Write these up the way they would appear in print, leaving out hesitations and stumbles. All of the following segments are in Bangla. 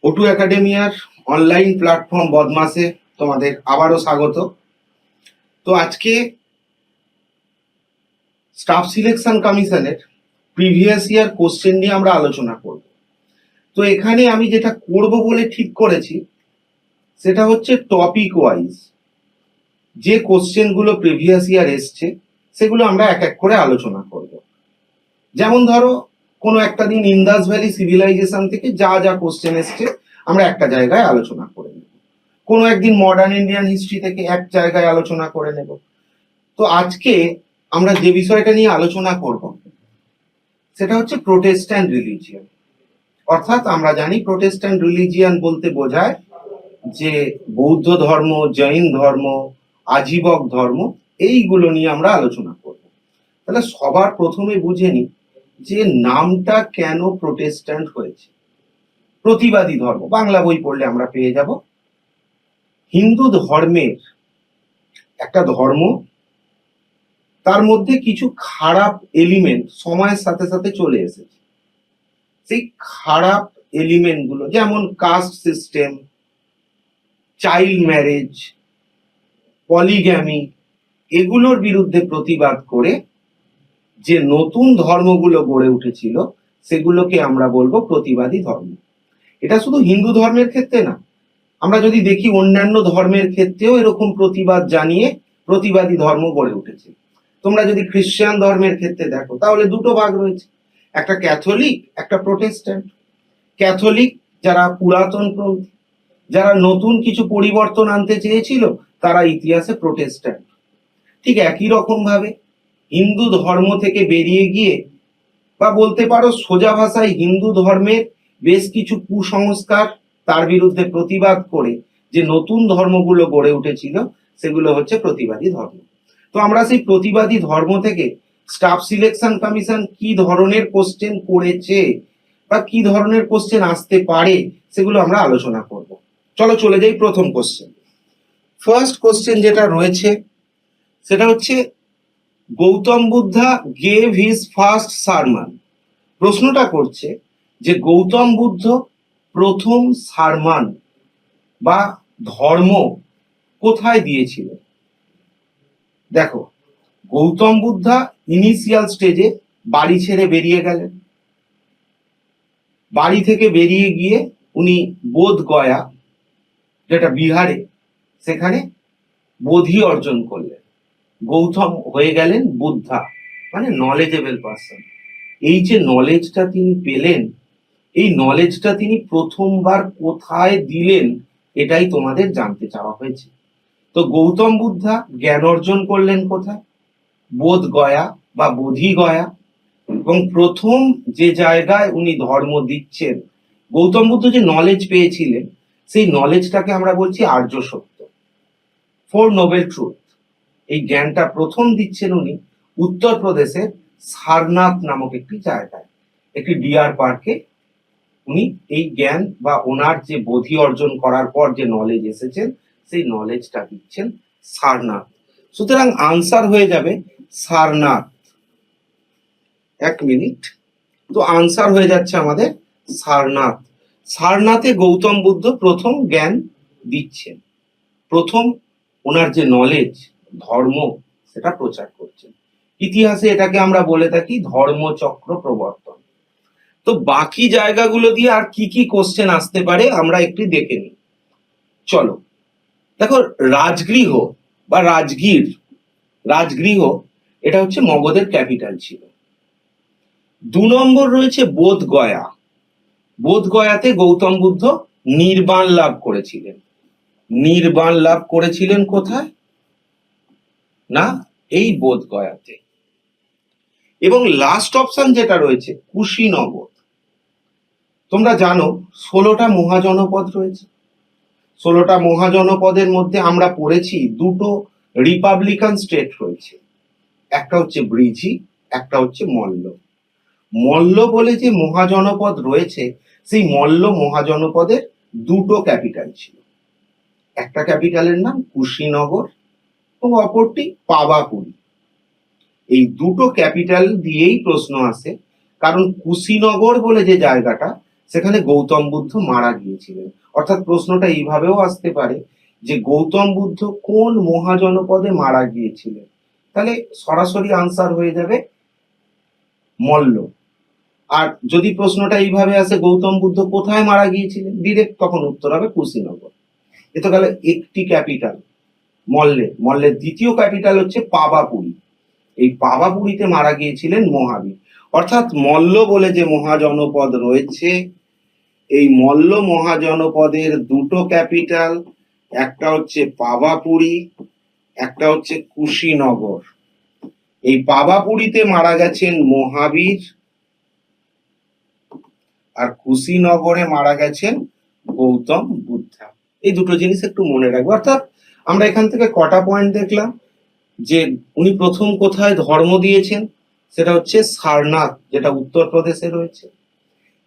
ওটু একাডেমিয়ার অনলাইন প্ল্যাটফর্ম বদমাসে তোমাদের আবারও স্বাগত। তো আজকে স্টাফ সিলেকশন কমিশনের প্রিভিয়াস ইয়ার কোশ্চেন নিয়ে আমরা আলোচনা করব। তো এখানে আমি যেটা করব বলে ঠিক করেছি সেটা হচ্ছে টপিক ওয়াইজ যে কোশ্চেনগুলো প্রিভিয়াস ইয়ার এসছে সেগুলো আমরা এক এক করে আলোচনা করব। যেমন ধরো কোনো একটা দিন ইন্দাস ভ্যালি সিভিলাইজেশন থেকে যা যা কোশ্চেন এসছে আমরা একটা জায়গায় আলোচনা করে নেব। কোনো একদিন মডার্ন ইন্ডিয়ান হিস্ট্রি থেকে এক জায়গায় আলোচনা করে নেব। তো আজকে আমরা যে বিষয়টা নিয়ে আলোচনা করব সেটা হচ্ছে প্রোটেস্ট্যান্ট রিলিজিয়ন। অর্থাৎ আমরা জানি প্রোটেস্ট্যান্ট রিলিজিয়ন বলতে বোঝায় যে বৌদ্ধ ধর্ম, জৈন ধর্ম, আজীবক ধর্ম, এইগুলো নিয়ে আমরা আলোচনা করব। তাহলে সবার প্রথমে বুঝে নিই যে নামটা কেন প্রোটেস্ট্যান্ট হয়েছে। প্রতিবাদী ধর্ম বাংলা বই পড়লে আমরা পেয়ে যাব। হিন্দু ধর্মের একটা ধর্ম, তার মধ্যে কিছু খারাপ এলিমেন্ট সময়ের সাথে সাথে চলে এসেছে। সেই খারাপ এলিমেন্ট গুলো যেমন caste system, child marriage, polygamy, এগুলোর বিরুদ্ধে প্রতিবাদ করে যে নতুন ধর্মগুলো গড়ে উঠেছিল সেগুলোকে আমরা বলবো প্রতিবাদী ধর্ম। এটা শুধু হিন্দু ধর্মের ক্ষেত্রে না, আমরা যদি দেখি অন্যান্য ধর্মের ক্ষেত্রেও এরকম প্রতিবাদ জানিয়ে প্রতিবাদী ধর্ম গড়ে উঠেছে। তোমরা যদি খ্রিস্টান ধর্মের ক্ষেত্রে দেখো তাহলে দুটো ভাগ রয়েছে, একটা ক্যাথলিক, একটা প্রোটেস্ট্যান্ট। ক্যাথলিক যারা পুরাতনপন্থী, যারা নতুন কিছু পরিবর্তন আনতে চেয়েছিল, তারা ইতিহাসে প্রোটেস্ট্যান্ট। ঠিক একই রকম ভাবে হিন্দু ধর্ম থেকে বেরিয়ে গিয়ে, বা বলতে পারো সোজা ভাষায় হিন্দু ধর্মের বেশ কিছু কুসংস্কার তার বিরুদ্ধে প্রতিবাদ করে যে নতুন ধর্মগুলো গড়ে উঠেছিল সেগুলো হচ্ছে প্রতিবাদী ধর্ম। তো আমরা সেই প্রতিবাদী ধর্ম থেকে স্টাফ সিলেকশন কমিশন কি ধরনের কোশ্চেন করেছে বা কি ধরনের কোশ্চেন আসতে পারে সেগুলো আমরা আলোচনা করব। চলো চলে যাই প্রথম কোশ্চেন। ফার্স্ট কোশ্চেন যেটা রয়েছে সেটা হচ্ছে Gautam Buddha gave his first সারমন। প্রশ্নটা করছে যে গৌতম বুদ্ধ প্রথম সারমন বা ধর্ম কোথায় দিয়েছিলেন। দেখো, গৌতম বুদ্ধা ইনিশিয়াল স্টেজে বাড়ি ছেড়ে বেরিয়ে গেলেন। বাড়ি থেকে বেরিয়ে গিয়ে উনি বোধ গয়া, যেটা বিহারে, সেখানে বোধি অর্জন করলেন। গৌতম হয়ে গেলেন বুদ্ধা, মানে নলেজেবল পার্সন। এই যে নলেজটা তিনি পেলেন, এই নলেজটা তিনি প্রথমবার কোথায় দিলেন এটাই তোমাদের জানতে চাওয়া হয়েছে। তো গৌতম বুদ্ধা জ্ঞান অর্জন করলেন কোথায়? বোধ গয়া বা বোধি গয়া। এবং প্রথম যে জায়গায় উনি ধর্ম দিচ্ছেন, গৌতম বুদ্ধ যে নলেজ পেয়েছিলেন সেই নলেজটাকে আমরা বলছি আর্য সত্য, ফোর নোবেল ট্রুথ। এই জ্ঞানটা প্রথম দিচ্ছেন উনি উত্তরপ্রদেশের সারনাথ নামক একটি জায়গায়, একটি ডিয়ার পার্কে। উনি এই জ্ঞান বা ওনার যে বোধি অর্জন করার পর যে নলেজ এসেছেন সেই নলেজটা দিচ্ছেন সারনাথ। সুতরাং আনসার হয়ে যাবে সারনাথ। এক মিনিট, তো আনসার হয়ে যাচ্ছে আমাদের সারনাথ। সারনাথে গৌতম বুদ্ধ প্রথম জ্ঞান দিচ্ছেন, প্রথম ওনার যে নলেজ, ধর্ম, সেটা প্রচার করছেন। ইতিহাসে এটাকে আমরা বলে থাকি ধর্মচক্র প্রবর্তন। তো বাকি জায়গাগুলো দিয়ে আর কি কি কোশ্চেন আসতে পারে আমরা একটু দেখে নিই। চলো দেখো, রাজগৃহ বা রাজগীর, রাজগৃহ এটা হচ্ছে মগধের ক্যাপিটাল ছিল। 2 নম্বর রয়েছে বোধ গয়া। বোধ গয়াতে গৌতম বুদ্ধ নির্বাণ লাভ করেছিলেন। নির্বাণ লাভ করেছিলেন কোথায়? না, এই বোধ গয়াতে। এবং লাস্ট অপশন যেটা রয়েছে কুশীনগর। তোমরা জানো 16টা মহাজনপদ রয়েছে। 16টা মহাজনপদের মধ্যে আমরা পড়েছি দুটো রিপাবলিকান স্টেট রয়েছে, একটা হচ্ছে ব্রিজি, একটা হচ্ছে মল্ল। মল্ল বলে যে মহাজনপদ রয়েছে, সেই মল্ল মহাজনপদের দুটো ক্যাপিটাল ছিল। একটা ক্যাপিটালের নাম কুশীনগর এবং অপরটি পাওয়াপুরী। এই দুটো ক্যাপিটাল দিয়েই প্রশ্ন আসে, কারণ কুশীনগর বলে যে জায়গাটা, সেখানে গৌতম বুদ্ধ মারা গিয়েছিলেন। অর্থাৎ প্রশ্নটা এইভাবেও আসতে পারে যে গৌতম বুদ্ধ কোন মহাজনপদে মারা গিয়েছিলেন, তাহলে সরাসরি আনসার হয়ে যাবে মল্ল। আর যদি প্রশ্নটা এইভাবে আসে গৌতম বুদ্ধ কোথায় মারা গিয়েছিলেন, ডিরেক্ট তখন উত্তর হবে কুশীনগর। এ তো গেল একটি ক্যাপিটাল মল্লের দ্বিতীয় ক্যাপিটাল হচ্ছে পাবাপুরী। এই পাবাপুরীতে মারা গিয়েছিলেন মহাবীর। অর্থাৎ মল্ল বলে যে মহাজনপদ রয়েছে, এই মল্ল মহাজনপদের দুটো ক্যাপিটাল, একটা হচ্ছে পাবাপুরী, একটা হচ্ছে কুশীনগর। এই পাবাপুরীতে মারা গেছেন মহাবীর, আর কুশীনগরে মারা গেছেন গৌতম বুদ্ধা। এই দুটো জিনিস একটু মনে রাখবো। অর্থাৎ আমরা এখান থেকে কটা পয়েন্ট দেখলাম, যে উনি প্রথম কোথায় ধর্ম দিয়েছেন, সেটা হচ্ছে সারনাথ, যেটা উত্তরপ্রদেশে রয়েছে।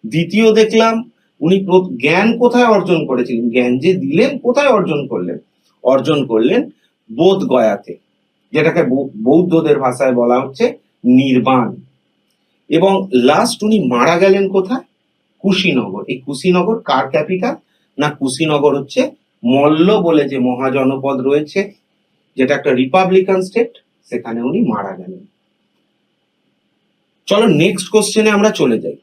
দ্বিতীয় দেখলাম উনি জ্ঞান কোথায় অর্জন করেছিলেন, জ্ঞান যে দিলেন কোথায় অর্জন করলেন বোধ গয়াতে, যেটাকে বৌদ্ধদের ভাষায় বলা হচ্ছে নির্বাণ। এবং লাস্ট উনি মারা গেলেন কোথায়, কুশীনগর। এই কুশীনগর কার ক্যাপিটাল, না কুশীনগর হচ্ছে মল্ল বলে যে মহাজনপদ রয়েছে, যেটা একটা রিপাবলিকান স্টেট, সেখানে উনি মারা গেলেন। চলো নেক্সট কোশ্চেনে আমরা চলে যাই।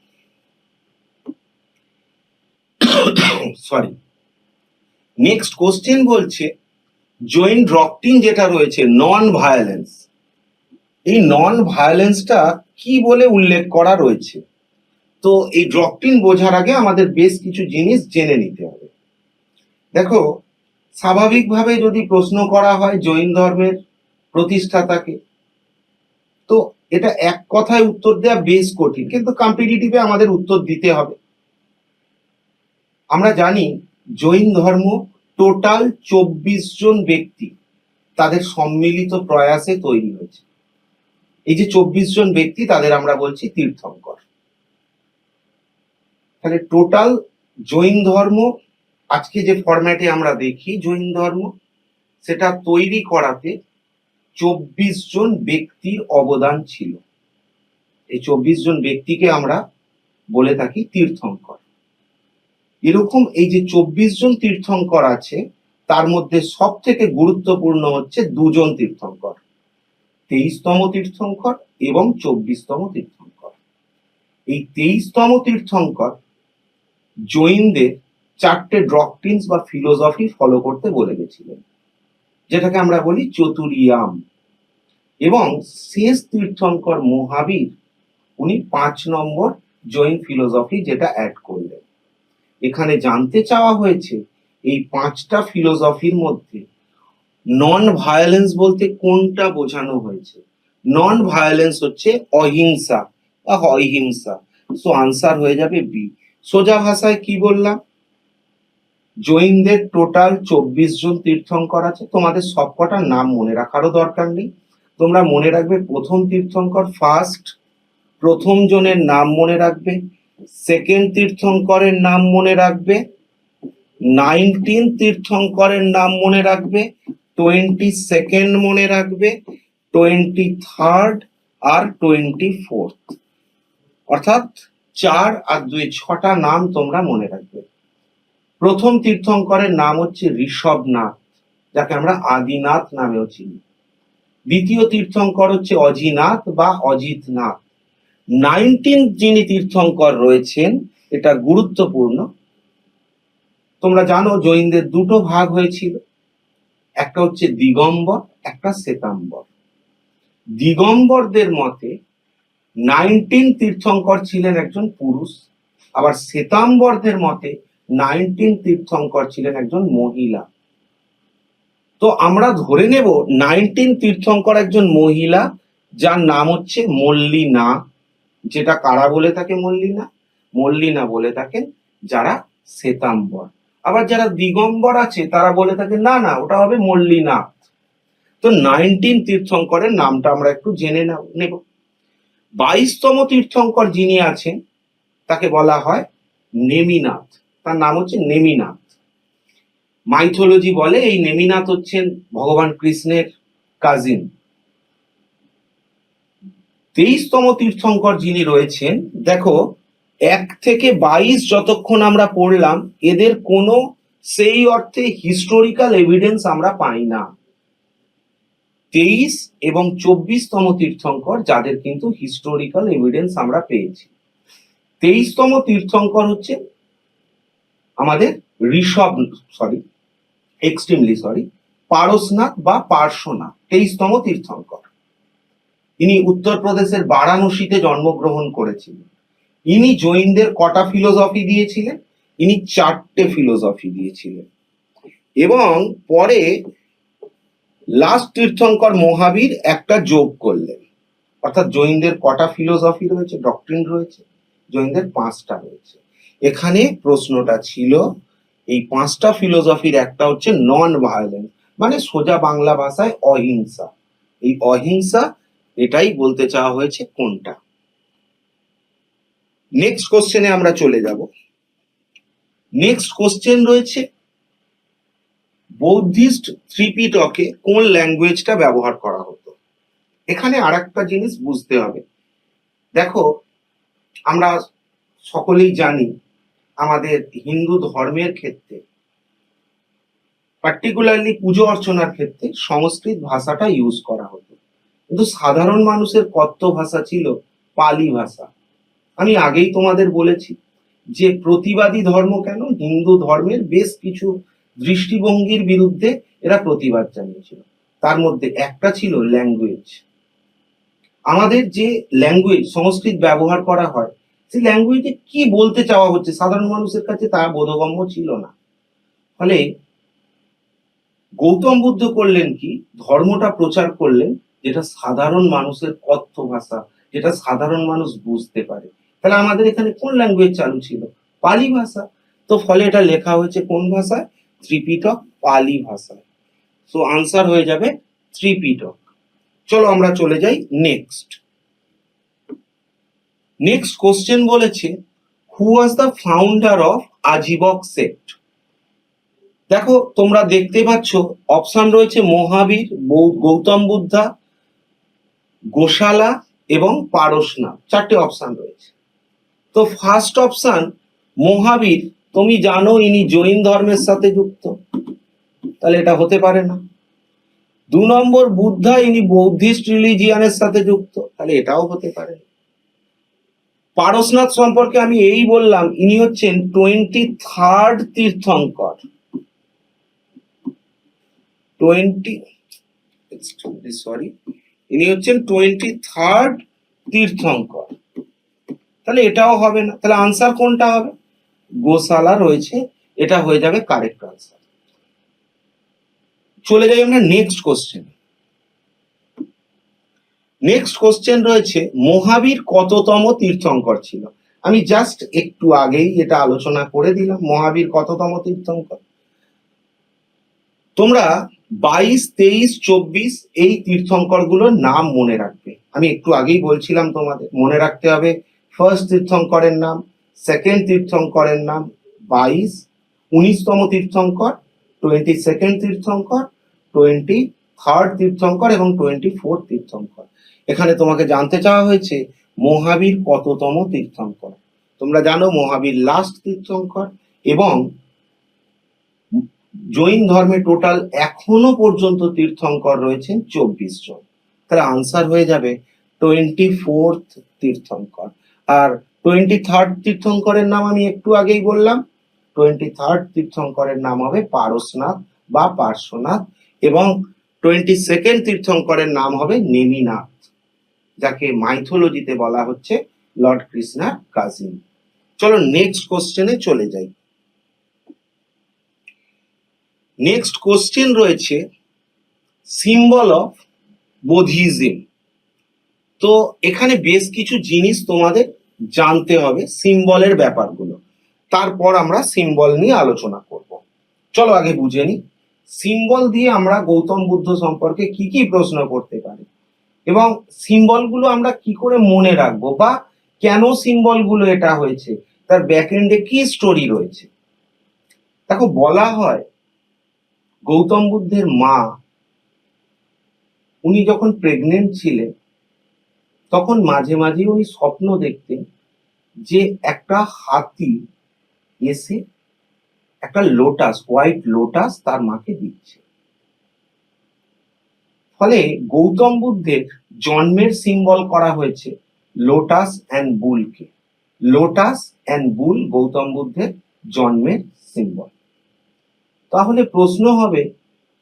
সরি, নেক্সট কোশ্চেন বলছে জৈন ডক্ট্রিন যেটা রয়েছে নন ভায়োলেন্স, এই নন ভায়োলেন্সটা কি বলে উল্লেখ করা রয়েছে। তো এই ডক্ট্রিন বোঝার আগে আমাদের বেশ কিছু জিনিস জেনে নিতে হবে। দেখো, স্বাভাবিকভাবে যদি প্রশ্ন করা হয় জৈন ধর্মের প্রতিষ্ঠাতাকে, তো এটা এক কথায় উত্তর দেওয়া বেশ কঠিন, কিন্তু কম্পিটিটিভে আমাদের উত্তর দিতে হবে। আমরা জানি জৈন ধর্ম টোটাল 24 জন ব্যক্তি তাদের সম্মিলিত প্রয়াসে তৈরি হয়েছে। এই যে 24 জন ব্যক্তি, তাদের আমরা বলছি তীর্থঙ্কর। তাহলে টোটাল জৈন ধর্ম, আজকে যে ফরম্যাটে আমরা দেখি জৈন ধর্ম, সেটা তৈরি করাতে 24 জন ব্যক্তির অবদান ছিল। এই 24 জন ব্যক্তিকে আমরা বলে থাকি তীর্থঙ্কর। এরকম এই যে 24 জন তীর্থঙ্কর আছে, তার মধ্যে সব থেকে গুরুত্বপূর্ণ হচ্ছে দুজন তীর্থঙ্কর, 23তম তীর্থঙ্কর এবং 24তম তীর্থঙ্কর। এই 23তম তীর্থঙ্কর জৈনদের 4টে ডক্ট্রিনস বা ফিলোসফি ফলো করতে বলে গেছিলেন, যেটাকে আমরা বলি চতুরিয়াম। এবং শেষ তীর্থঙ্কর মহাবীর, উনি 5 নম্বর জৈন ফিলোসফি যেটা অ্যাড করলেন। এখানে জানতে চাওয়া হয়েছে এই 5টা ফিলোসফির মধ্যে নন ভায়োলেন্স বলতে কোনটা বোঝানো হয়েছে। নন ভায়োলেন্স হচ্ছে অহিংসা বা অহিংসা। সো আনসার হয়ে যাবে বি। সোজা ভাষায় কি বললাম, জৈনদের টোটাল 24 জন তীর্থঙ্কর আছে। তোমাদের সবকটার নাম মনে রাখারও দরকার নেই, তোমরা মনে রাখবে প্রথম তীর্থঙ্কর ফার্স্ট, প্রথম জনের নাম মনে রাখবে, সেকেন্ড তীর্থঙ্করের নাম মনে রাখবে, 19 তীর্থঙ্করের নাম মনে রাখবে, 22nd মনে রাখবে, 23rd আর 24th। অর্থাৎ 4 আর 2 6টা নাম তোমরা মনে রাখবে। প্রথম তীর্থঙ্করের নাম হচ্ছে ঋষভনাথ, যাকে আমরা আদিনাথ নামেও চিনি। দ্বিতীয় তীর্থঙ্কর হচ্ছে অজিনাথ বা অজিতনাথ। 19 যিনি তীর্থঙ্কর রয়েছেন, এটা গুরুত্বপূর্ণ। তোমরা জানো জৈনদের দুটো ভাগ হয়েছিল, একটা হচ্ছে দিগম্বর, একটা শ্বেতাম্বর। দিগম্বরদের মতে 19 তীর্থঙ্কর ছিলেন একজন পুরুষ, আবার শ্বেতাম্বরদের মতে 19 তীর্থঙ্কর ছিলেন একজন মহিলা। তো আমরা ধরে নেব 19 তীর্থঙ্কর একজন মহিলা, যার নাম হচ্ছে মল্লিনা। যেটা কারা বলে থাকে মল্লিনা বলে থাকেন যারা শ্বেতাম্বর। আবার যারা দিগম্বর আছে তারা বলে থাকে না না, ওটা হবে মল্লিনাথ। তো 19 তীর্থঙ্করের নামটা আমরা একটু জেনে নেব। 22তম তীর্থঙ্কর যিনি আছেন তাকে বলা হয় নেমিনাথ, তার নাম হচ্ছে নেমিনাথ। মাইথোলজি বলে এই নেমিনাথ হচ্ছেন ভগবান কৃষ্ণের কাজিন। 23তম তীর্থঙ্কর যিনি রয়েছেন, দেখো 1 থেকে 22 যতক্ষণ আমরা পড়লাম, এদের কোনো সেই অর্থে হিস্টোরিক্যাল এভিডেন্স আমরা পাই না। 23 এবং 24তম তীর্থঙ্কর যাদের কিন্তু হিস্টোরিক্যাল এভিডেন্স আমরা পেয়েছি। 23তম তীর্থঙ্কর হচ্ছে আমাদের পারসনাথ বা পার্শ্বনাথ, 23তম তীর্থঙ্কর। ইনি উত্তরপ্রদেশের বারাণসীতে জন্মগ্রহণ করেছিলেন। ইনি জৈনদের কটা ফিলোসফি দিয়েছিলেন? ইনি 4টে ফিলোসফি দিয়েছিলেন। এবং পরে লাস্ট তীর্থঙ্কর মহাবীর একটা যোগ করলেন, অর্থাৎ জৈনদের কটা ফিলোসফি রয়েছে, ডক্ট্রিন রয়েছে? জৈনদের 5টা রয়েছে। এখানে প্রশ্নটা ছিল এই 5টা ফিলোসফির একটা হচ্ছে নন ভায়োলেন্স, মানে সোজা বাংলা ভাষায় অহিংসা। এই অহিংসা, এটাই বলতে চাওয়া হয়েছে কোনটা। নেক্সট কোশ্চেনে আমরা চলে যাব। নেক্সট কোশ্চেন রয়েছে বৌদ্ধিস্ট ত্রিপিটকে কোন ল্যাঙ্গুয়েজটা ব্যবহার করা হতো? এখানে আর একটা জিনিস বুঝতে হবে। দেখো, আমরা সকলেই জানি আমাদের হিন্দু ধর্মের ক্ষেত্রে, পার্টিকুলারলি পুজো অর্চনার ক্ষেত্রে সংস্কৃত ভাষাটা ইউজ করা হতো, কিন্তু সাধারণ মানুষের কথ্য ভাষা ছিল পালি ভাষা। আমি আগেই তোমাদের বলেছি যে প্রতিবাদী ধর্ম কেন, হিন্দু ধর্মের বেশ কিছু দৃষ্টিভঙ্গির বিরুদ্ধে এরা প্রতিবাদ জানিয়েছিল। তার মধ্যে একটা ছিল ল্যাঙ্গুয়েজ। আমাদের যে ল্যাঙ্গুয়েজ সংস্কৃত ব্যবহার করা হয়, সেই ল্যাঙ্গুয়েজে কি বলতে চাওয়া হচ্ছে সাধারণ মানুষের কাছে তা বোধগম্য ছিল না। ফলে গৌতম বুদ্ধ করলেন কি, ধর্মটা প্রচার করলেন যেটা সাধারণ মানুষের কথ্য ভাষা, যেটা সাধারণ মানুষ বুঝতে পারে। তাহলে আমাদের এখানে কোন ল্যাঙ্গুয়েজ চালু ছিল? পালি ভাষা। তো ফলে এটা লেখা হয়েছে কোন ভাষায়? ত্রিপিটক পালি ভাষায়। সো আনসার হয়ে যাবে ত্রিপিটক। চলো আমরা চলে যাই নেক্সট। নেক্সট কোশ্চেন বলেছে, who was the founder of Ajivaka sect? দেখো, তোমরা দেখতে পাচ্ছ অপশন রয়েছে মহাবীর, গৌতম বুদ্ধা, গোশালা এবং পারসনাথ, 4টে অপশন রয়েছে। তো ফার্স্ট অপশন মহাবীর, তুমি জানো ইনি জৈন ধর্মের সাথে যুক্ত, তাহলে এটা হতে পারে না। 2 নম্বর বুদ্ধা, ইনি বৌদ্ধিস্ট রিলিজিয়ানের সাথে যুক্ত, তাহলে এটাও হতে পারে না। পারসনাথ সম্পর্কে আমি এই বললাম, ইনি হচ্ছেন 23rd তীর্থঙ্কর। ইনি হচ্ছেন 23rd তীর্থঙ্কর, তাহলে এটাও হবে না। তাহলে আনসার কোনটা হবে? গোশালা রয়েছে, এটা হয়ে যাবে কারেক্ট আনসার। চলে যাই আমরা নেক্সট কোশ্চেন। নেক্সট কোশ্চেন রয়েছে মহাবীর কততম তীর্থঙ্কর ছিল? আমি জাস্ট একটু আগেই এটা আলোচনা করে দিলাম, মহাবীর কততম তীর্থঙ্কর। তোমরা 22, 23, 24 এই তীর্থঙ্কর গুলোর নাম মনে রাখবে। আমি একটু আগেই বলছিলাম তোমাদের মনে রাখতে হবে ফার্স্ট তীর্থঙ্করের নাম, সেকেন্ড তীর্থঙ্করের নাম 22, 19তম তীর্থঙ্কর, 22nd তীর্থঙ্কর, 23rd তীর্থঙ্কর এবং 24th তীর্থঙ্কর। এখানে তোমাকে জানতে চাওয়া হয়েছে মহাবীর কততম তীর্থঙ্কর। তোমরা জানো মহাবীর লাস্ট তীর্থঙ্কর, এবং জৈন ধর্মে টোটাল এখনো পর্যন্ত তীর্থঙ্কর রয়েছেন 24 জন। তাহলে আনসার হয়ে যাবে 24th তীর্থঙ্কর। আর 23rd তীর্থঙ্করের নাম আমি একটু আগেই বললাম, 23rd তীর্থঙ্করের নাম হবে পারসনাথ বা পার্শ্বনাথ, এবং 22nd তীর্থঙ্করের নাম হবে নেমিনাথ, যাকে মাইথোলজিতে বলা হচ্ছে লর্ড কৃষ্ণার কাজিন। চলো নেক্সট কোশ্চেনে চলে যাই। নেক্সট কোশ্চেন রয়েছে সিম্বল অফ বোধিজম। তো এখানে বেশ কিছু জিনিস তোমাদের জানতে হবে সিম্বলের ব্যাপারগুলো, তারপর আমরা সিম্বল নিয়ে আলোচনা করব। চলো আগে বুঝে নি সিম্বল দিয়ে আমরা গৌতম বুদ্ধ সম্পর্কে কি কি প্রশ্ন করতে পারি, এবং সিম্বলগুলো আমরা কি করে মনে রাখবো, বা কেন সিম্বলগুলো এটা হয়েছে, তার ব্যাকএন্ডে কি স্টোরি রয়েছে। দেখো, বলা হয় গৌতম বুদ্ধের মা, উনি যখন প্রেগনেন্ট ছিলেন তখন মাঝে মাঝে উনি স্বপ্ন দেখতেন যে একটা হাতি এসে একটা লোটাস, হোয়াইট লোটাস তার মাকে দিচ্ছে। ফলে গৌতম বুদ্ধের জন্মের সিম্বল করা হয়েছে লোটাস অ্যান্ড বুলকে। লোটাস অ্যান্ড বুল গৌতম বুদ্ধের জন্মের সিম্বল। তাহলে প্রশ্ন হবে,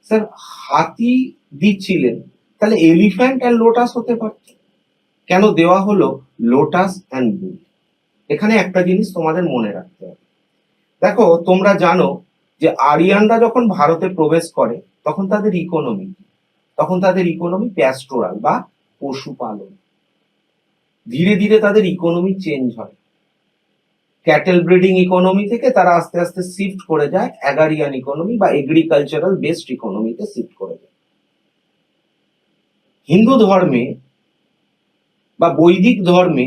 স্যার হাতি দিচ্ছিলেন, তাহলে এলিফ্যান্ট অ্যান্ড লোটাস হতে পারত, কেন দেওয়া হলো লোটাস অ্যান্ড বুল? এখানে একটা জিনিস তোমাদের মনে রাখতে হবে। দেখো, তোমরা জানো যে আরিয়ানরা যখন ভারতে প্রবেশ করে তখন তাদের ইকোনমি প্যাস্টোরাল বা পশুপালন। ধীরে ধীরে তাদের ইকোনমি চেঞ্জ হয়, ক্যাটেল ব্রিডিং ইকোনমি থেকে তারা আস্তে আস্তে শিফট করে যায় অ্যাগারিয়ান ইকোনমি বা এগ্রিকালচারাল বেসড ইকোনমিতে শিফট করে যায়। হিন্দু ধর্মে বা বৈদিক ধর্মে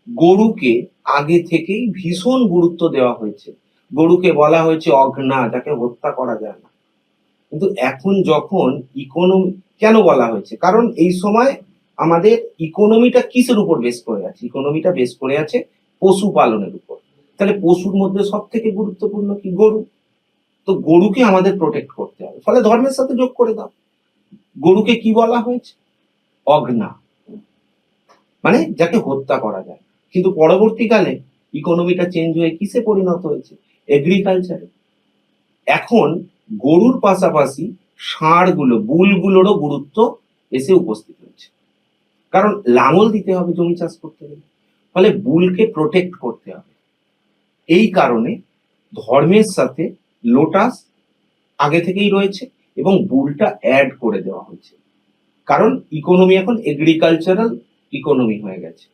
গরুকে আগে থেকেই ভীষণ গুরুত্ব দেওয়া হয়েছে। গরুকে বলা হয়েছে অঘ্না, যাকে হত্যা করা যায় না। কিন্তু এখন যখন ইকোনমি, কেন বলা হয়েছে? কারণ এই সময় আমাদের ইকোনমিটা কিসের উপর বেস করে আছে? ইকোনমিটা বেস করে আছে পশুপালনের উপর। তাহলে পশুর মধ্যে সব থেকে গুরুত্বপূর্ণ কি? গরু। তো গরুকে আমাদের প্রোটেক্ট করতে হবে, ফলে ধর্মের সাথে যোগ করে দাও। গরুকে কি বলা হয়েছে? অঘ্না, মানে যাকে হত্যা করা যায়। কিন্তু পরবর্তীকালে ইকোনমিটা চেঞ্জ হয়ে কিসে পরিণত হয়েছে? এগ্রিকালচারে। এখন গরুর পাশাপাশি ষাঁড়গুলো, বুলগুলোরও গুরুত্ব এসে উপস্থিত হয়েছে, কারণ লাঙল দিতে হবে জমি চাষ করতে গেলে, ফলে বুলকে প্রোটেক্ট করতে হবে। এই কারণে ধর্মের সাথে লোটাস আগে থেকেই রয়েছে এবং বুলটা অ্যাড করে দেওয়া হয়েছে, কারণ ইকোনমি এখন এগ্রিকালচারাল ইকোনমি হয়ে গেছে।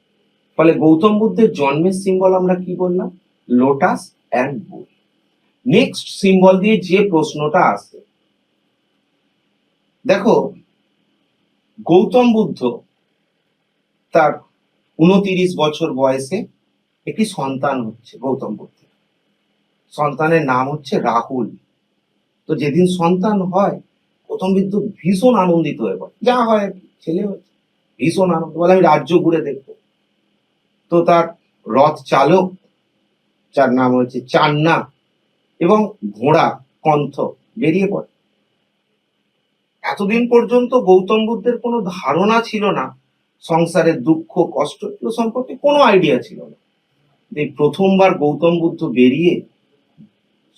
ফলে গৌতম বুদ্ধের জন্মের সিম্বল আমরা কি বললাম? Lotus and bull. Next symbol দিয়ে যে প্রশ্নটা আসে, দেখো গৌতম বুদ্ধ তার 29 বছর বয়সে একটি সন্তান হচ্ছে গৌতম বুদ্ধের। সন্তানের নাম হচ্ছে রাহুল। তো যেদিন সন্তান হয়, গৌতম বুদ্ধ ভীষণ আনন্দিত হয়ে পড়ে, যা হয় আর কি, ছেলে হয়েছে, ভীষণ আনন্দ, বলে আমি রাজ্য ঘুরে দেখবো। তো তার রথ চালক, যার নাম হচ্ছে চান্না, এবং ঘোড়া কণ্ঠ বেরিয়ে পড়ে। এতদিন পর্যন্ত গৌতম বুদ্ধের কোনো ধারণা ছিল না, সংসারের দুঃখ কষ্ট এগুলো সম্পর্কে কোনো আইডিয়া ছিল না। এই প্রথমবার গৌতম বুদ্ধ বেরিয়ে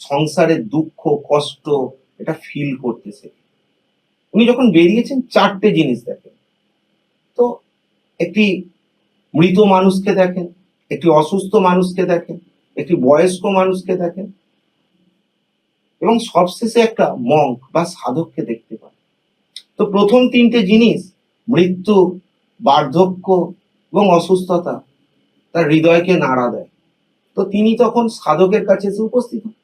সংসারের দুঃখ কষ্ট এটা ফিল করতেছে। উনি যখন বেরিয়েছেন 4টে জিনিস দেখেন। তো একটি মৃত মানুষকে দেখেন, একটি অসুস্থ মানুষকে দেখেন, একটি বয়স্ক মানুষকে দেখেন, এবং সবশেষে একটা মঙ্ক বা সাধককে দেখতে পান। তো প্রথম 3টে জিনিস, মৃত্যু, বার্ধক্য এবং অসুস্থতা, তার হৃদয়কে নাড়া দেয়। তো তিনি তখন সাধকের কাছে এসে উপস্থিত হন।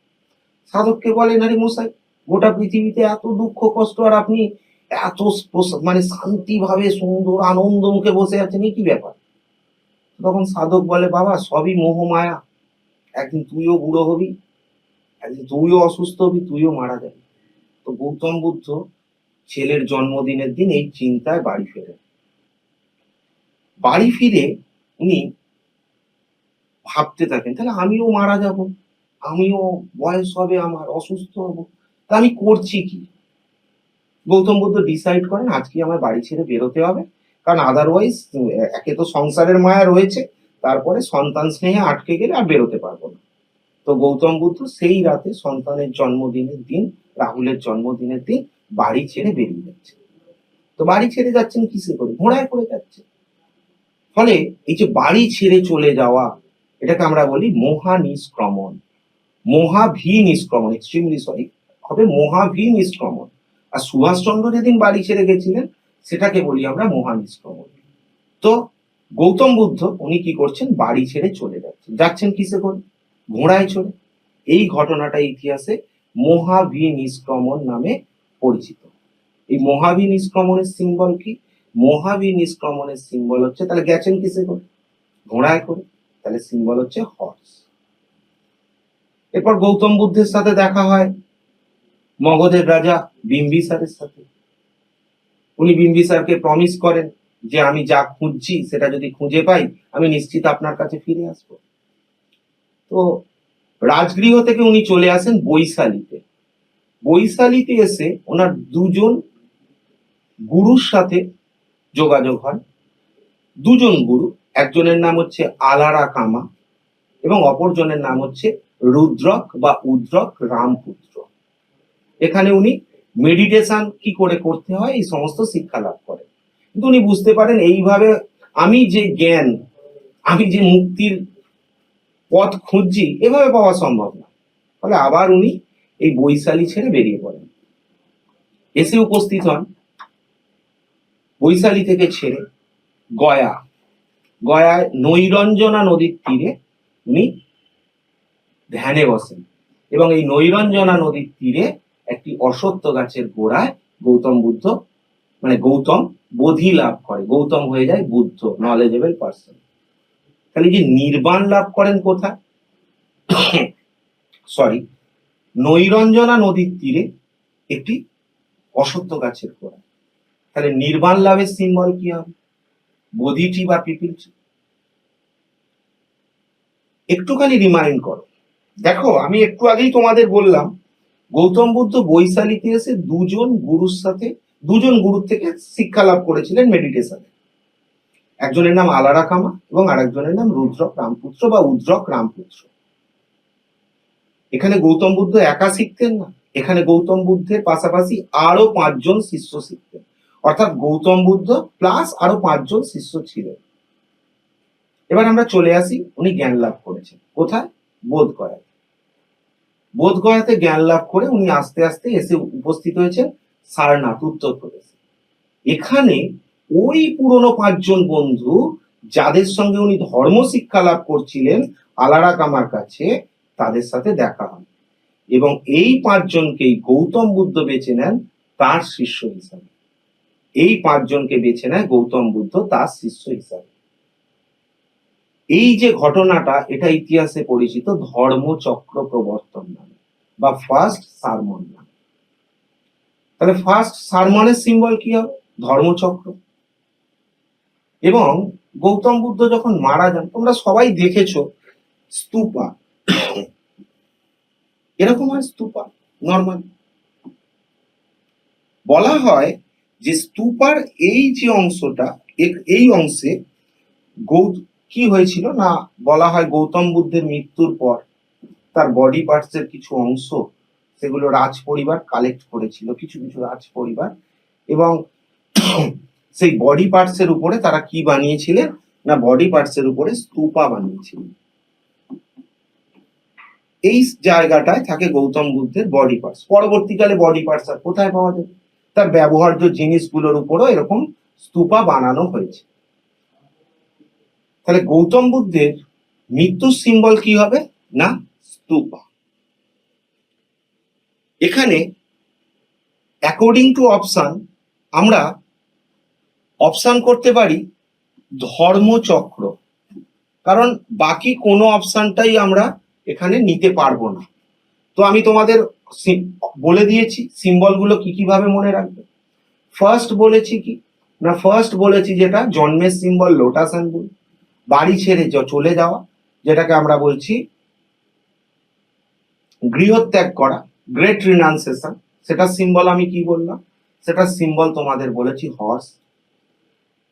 সাধককে বলেন, আরে মশাই, গোটা পৃথিবীতে এত দুঃখ কষ্ট, আর আপনি এত মানে শান্তি ভাবে সুন্দর আনন্দ মুখে বসে আছেন, কি ব্যাপার? তখন সাধক বলে, বাবা সবই মোহমায়া, একদিন তুইও বুড়ো হবি, একদিন তুইও অসুস্থ হবি, তুইও মারা যাবি। তো গৌতম বুদ্ধ ছেলের জন্মদিনের দিন এই চিন্তায় বাড়ি ফেরেন। বাড়ি ফিরে উনি ভাবতে থাকেন, তাহলে আমিও মারা যাব, আমিও বয়স হবে, আমার অসুস্থ হব, তা আমি করছি কি? গৌতম বুদ্ধ ডিসাইড করেন আজকে আমার বাড়ি ছেড়ে বেরোতে হবে, কারণ আদারওয়াইজ একে তো সংসারের মায়া রয়েছে, তারপরে সন্তান স্নেহে আটকে গেলে আর বেরোতে পারবো না। তো গৌতম বুদ্ধ সেই রাতে সন্তানের জন্মদিনের দিন, রাহুলের জন্মদিনের দিন বাড়ি ছেড়ে বেরিয়ে যাচ্ছে। তো বাড়ি ছেড়ে যাচ্ছেন কিসে করে? ঘোড়ায় করে যাচ্ছে। ফলে এই যে বাড়ি ছেড়ে চলে যাওয়া, এটাকে আমরা বলি মহানিষ্ক্রমণ, মহাভি নিষ্ক্রমণ, এক্সট্রিমলি সরি, হবে মহাভি নিষ্ক্রমণ। আর সুভাষচন্দ্র যেদিন বাড়ি ছেড়ে গেছিলেন সেটাকে বলি আমরা মহানিষ্ক্রমণ। তো গৌতম বুদ্ধ উনি কি করছেন? বাড়ি ছেড়ে চলে যাচ্ছেন। যাচ্ছেন কিসে করে? ঘোড়ায় চড়ে। এই ঘটনাটা ইতিহাসে মহাভি নিষ্ক্রমণ নামে পরিচিত। এই মহাভি নিষ্ক্রমণের সিম্বল কি? মহাভি নিষ্ক্রমণের সিম্বল হচ্ছে, তাহলে গেছেন কিসে করে? ঘোড়ায় করে, তাহলে সিম্বল হচ্ছে হর্স। এরপর গৌতম বুদ্ধের সাথে দেখা হয় মগধের রাজা বিম্বিসারের সাথে। উনি বিম্বিসারকে প্রমিস করেন যে আমি যা খুঁজছি সেটা যদি খুঁজে পাই আমি নিশ্চিত আপনার কাছে ফিরে আসবো। তো রাজগৃহ থেকে উনি চলে আসেন বৈশালীতে। বৈশালীতে এসে ওনার দুজন গুরুর সাথে যোগাযোগ হয়। দুজন গুরু, একজনের নাম হচ্ছে আলারা কামা এবং অপরজনের নাম হচ্ছে রুদ্রক বা উদ্রক রামপুত্র। এখানে উনি মেডিটেশন কি করে করতে হয় এই সমস্ত শিক্ষা লাভ করেন। কিন্তু উনি বুঝতে পারেন এইভাবে আমি যে জ্ঞান, আমি যে মুক্তির পথ খুঁজছি, এভাবে পাওয়া সম্ভব না। ফলে আবার উনি এই বৈশালী ছেড়ে বেরিয়ে পড়েন, এসে উপস্থিত হন বৈশালী থেকে ছেড়ে গয়া। গয়ায় নৈরঞ্জনা নদীর তীরে উনি ধ্যানে বসেন এবং এই নৈরঞ্জনা নদীর তীরে একটি অশ্বত্থ গাছের গোড়ায় গৌতম বুদ্ধ মানে গৌতম বোধি লাভ করে, গৌতম হয়ে যায় বুদ্ধ, নলেজেবল পার্সন। তাহলে যে নির্বাণ লাভ করেন কোথায়? সরি, নৈরঞ্জনা নদীর তীরে একটি অশ্বত্থ গাছের গোড়া। তাহলে নির্বাণ লাভের সিম্বল কি হবে? বোধিটি বা পিপিলটি। একটুখানি রিমাইন্ড করো, দেখো আমি একটু আগেই তোমাদের বললাম গৌতম বুদ্ধ বৈশালীতে এসে দুজন গুরুর থেকে শিক্ষা লাভ করেছিলেন মেডিটেশনে। একজনের নাম আলারা কামা এবং আরেকজনের নাম রুদ্রক রামপুত্র বা উদ্রক রামপুত্র। এখানে গৌতম বুদ্ধ একা শিখতেন না, এখানে গৌতম বুদ্ধের পাশাপাশি আরো 5 জন শিষ্য শিখতেন, অর্থাৎ গৌতম বুদ্ধ প্লাস আরো 5 জন শিষ্য ছিলেন। এবার আমরা চলে আসি, উনি জ্ঞান লাভ করেছেন কোথায়? বোধগয়ায়। বোধগয়াতে জ্ঞান লাভ করে উনি আস্তে আস্তে এসে উপস্থিত হয়েছেন সারনাথ, উত্তরপ্রদেশে। এখানে ওই পুরনো 5 জন বন্ধু যাদের সঙ্গে উনি ধর্ম শিক্ষা লাভ করছিলেন আলারা কামার কাছে, তাদের সাথে দেখা হয় এবং এই 5 জনকেই গৌতম বুদ্ধ বেছে নেন তার শিষ্য হিসাবে। এই 5 জনকে বেছে নেয় গৌতম বুদ্ধ তার শিষ্য হিসাবে। এই যে ঘটনাটা, এটা ইতিহাসে পরিচিত ধর্মচক্র প্রবর্তন নামে বা ফার্স্ট সারমন নামে। তাহলে ফার্স্ট সারমনের সিম্বল কি হবে? ধর্মচক্র। এবং গৌতম বুদ্ধ যখন মারা যান, তোমরা সবাই দেখেছো স্তূপা, এরকম হয় স্তূপা নর্মাল। বলা হয় যে স্তূপার এই যে অংশটা, এই অংশে কি হয়েছিল না, বলা হয় গৌতম বুদ্ধের মৃত্যুর পর তার বডি পার্টস এর কিছু অংশ, সেগুলো রাজ পরিবার কালেক্ট করেছিল, কিছু কিছু রাজ পরিবার, এবং সেই বডি পার্টস এর উপরে তারা কি বানিয়েছিলেন না, বডি পার্টস এর উপরে স্তূপা বানিয়েছিলেন। এই জায়গাটায় থাকে গৌতম বুদ্ধের বডি পার্টস। পরবর্তীকালে বডি পার্টস আর কোথায় পাওয়া যাবে? তার ব্যবহার্য জিনিসগুলোর উপরও এরকম স্তূপা বানানো হয়েছে। তাহলে গৌতম বুদ্ধের মৃত্যুর সিম্বল কি হবে না, স্তূপা। এখানে অ্যাকর্ডিং টু অপশন আমরা অপশন করতে পারি ধর্মচক্র, কারণ বাকি কোনো অপশনটাই আমরা এখানে নিতে পারবো না। তো আমি তোমাদের বলে দিয়েছি সিম্বলগুলো কি কিভাবে মনে রাখবে। ফার্স্ট বলেছি কি না, ফার্স্ট বলেছি যেটা জন্মের সিম্বল লোটাস অ্যাঙ্গুল, বাড়ি ছেড়ে চলে যাওয়া যেটাকে আমরা বলছি গৃহত্যাগ করা, গ্রেট রিনাউন্সিয়েশন, সেটা সিম্বল আমি কি বললাম, সেটা সিম্বল তোমাদের বলেছি হর্স।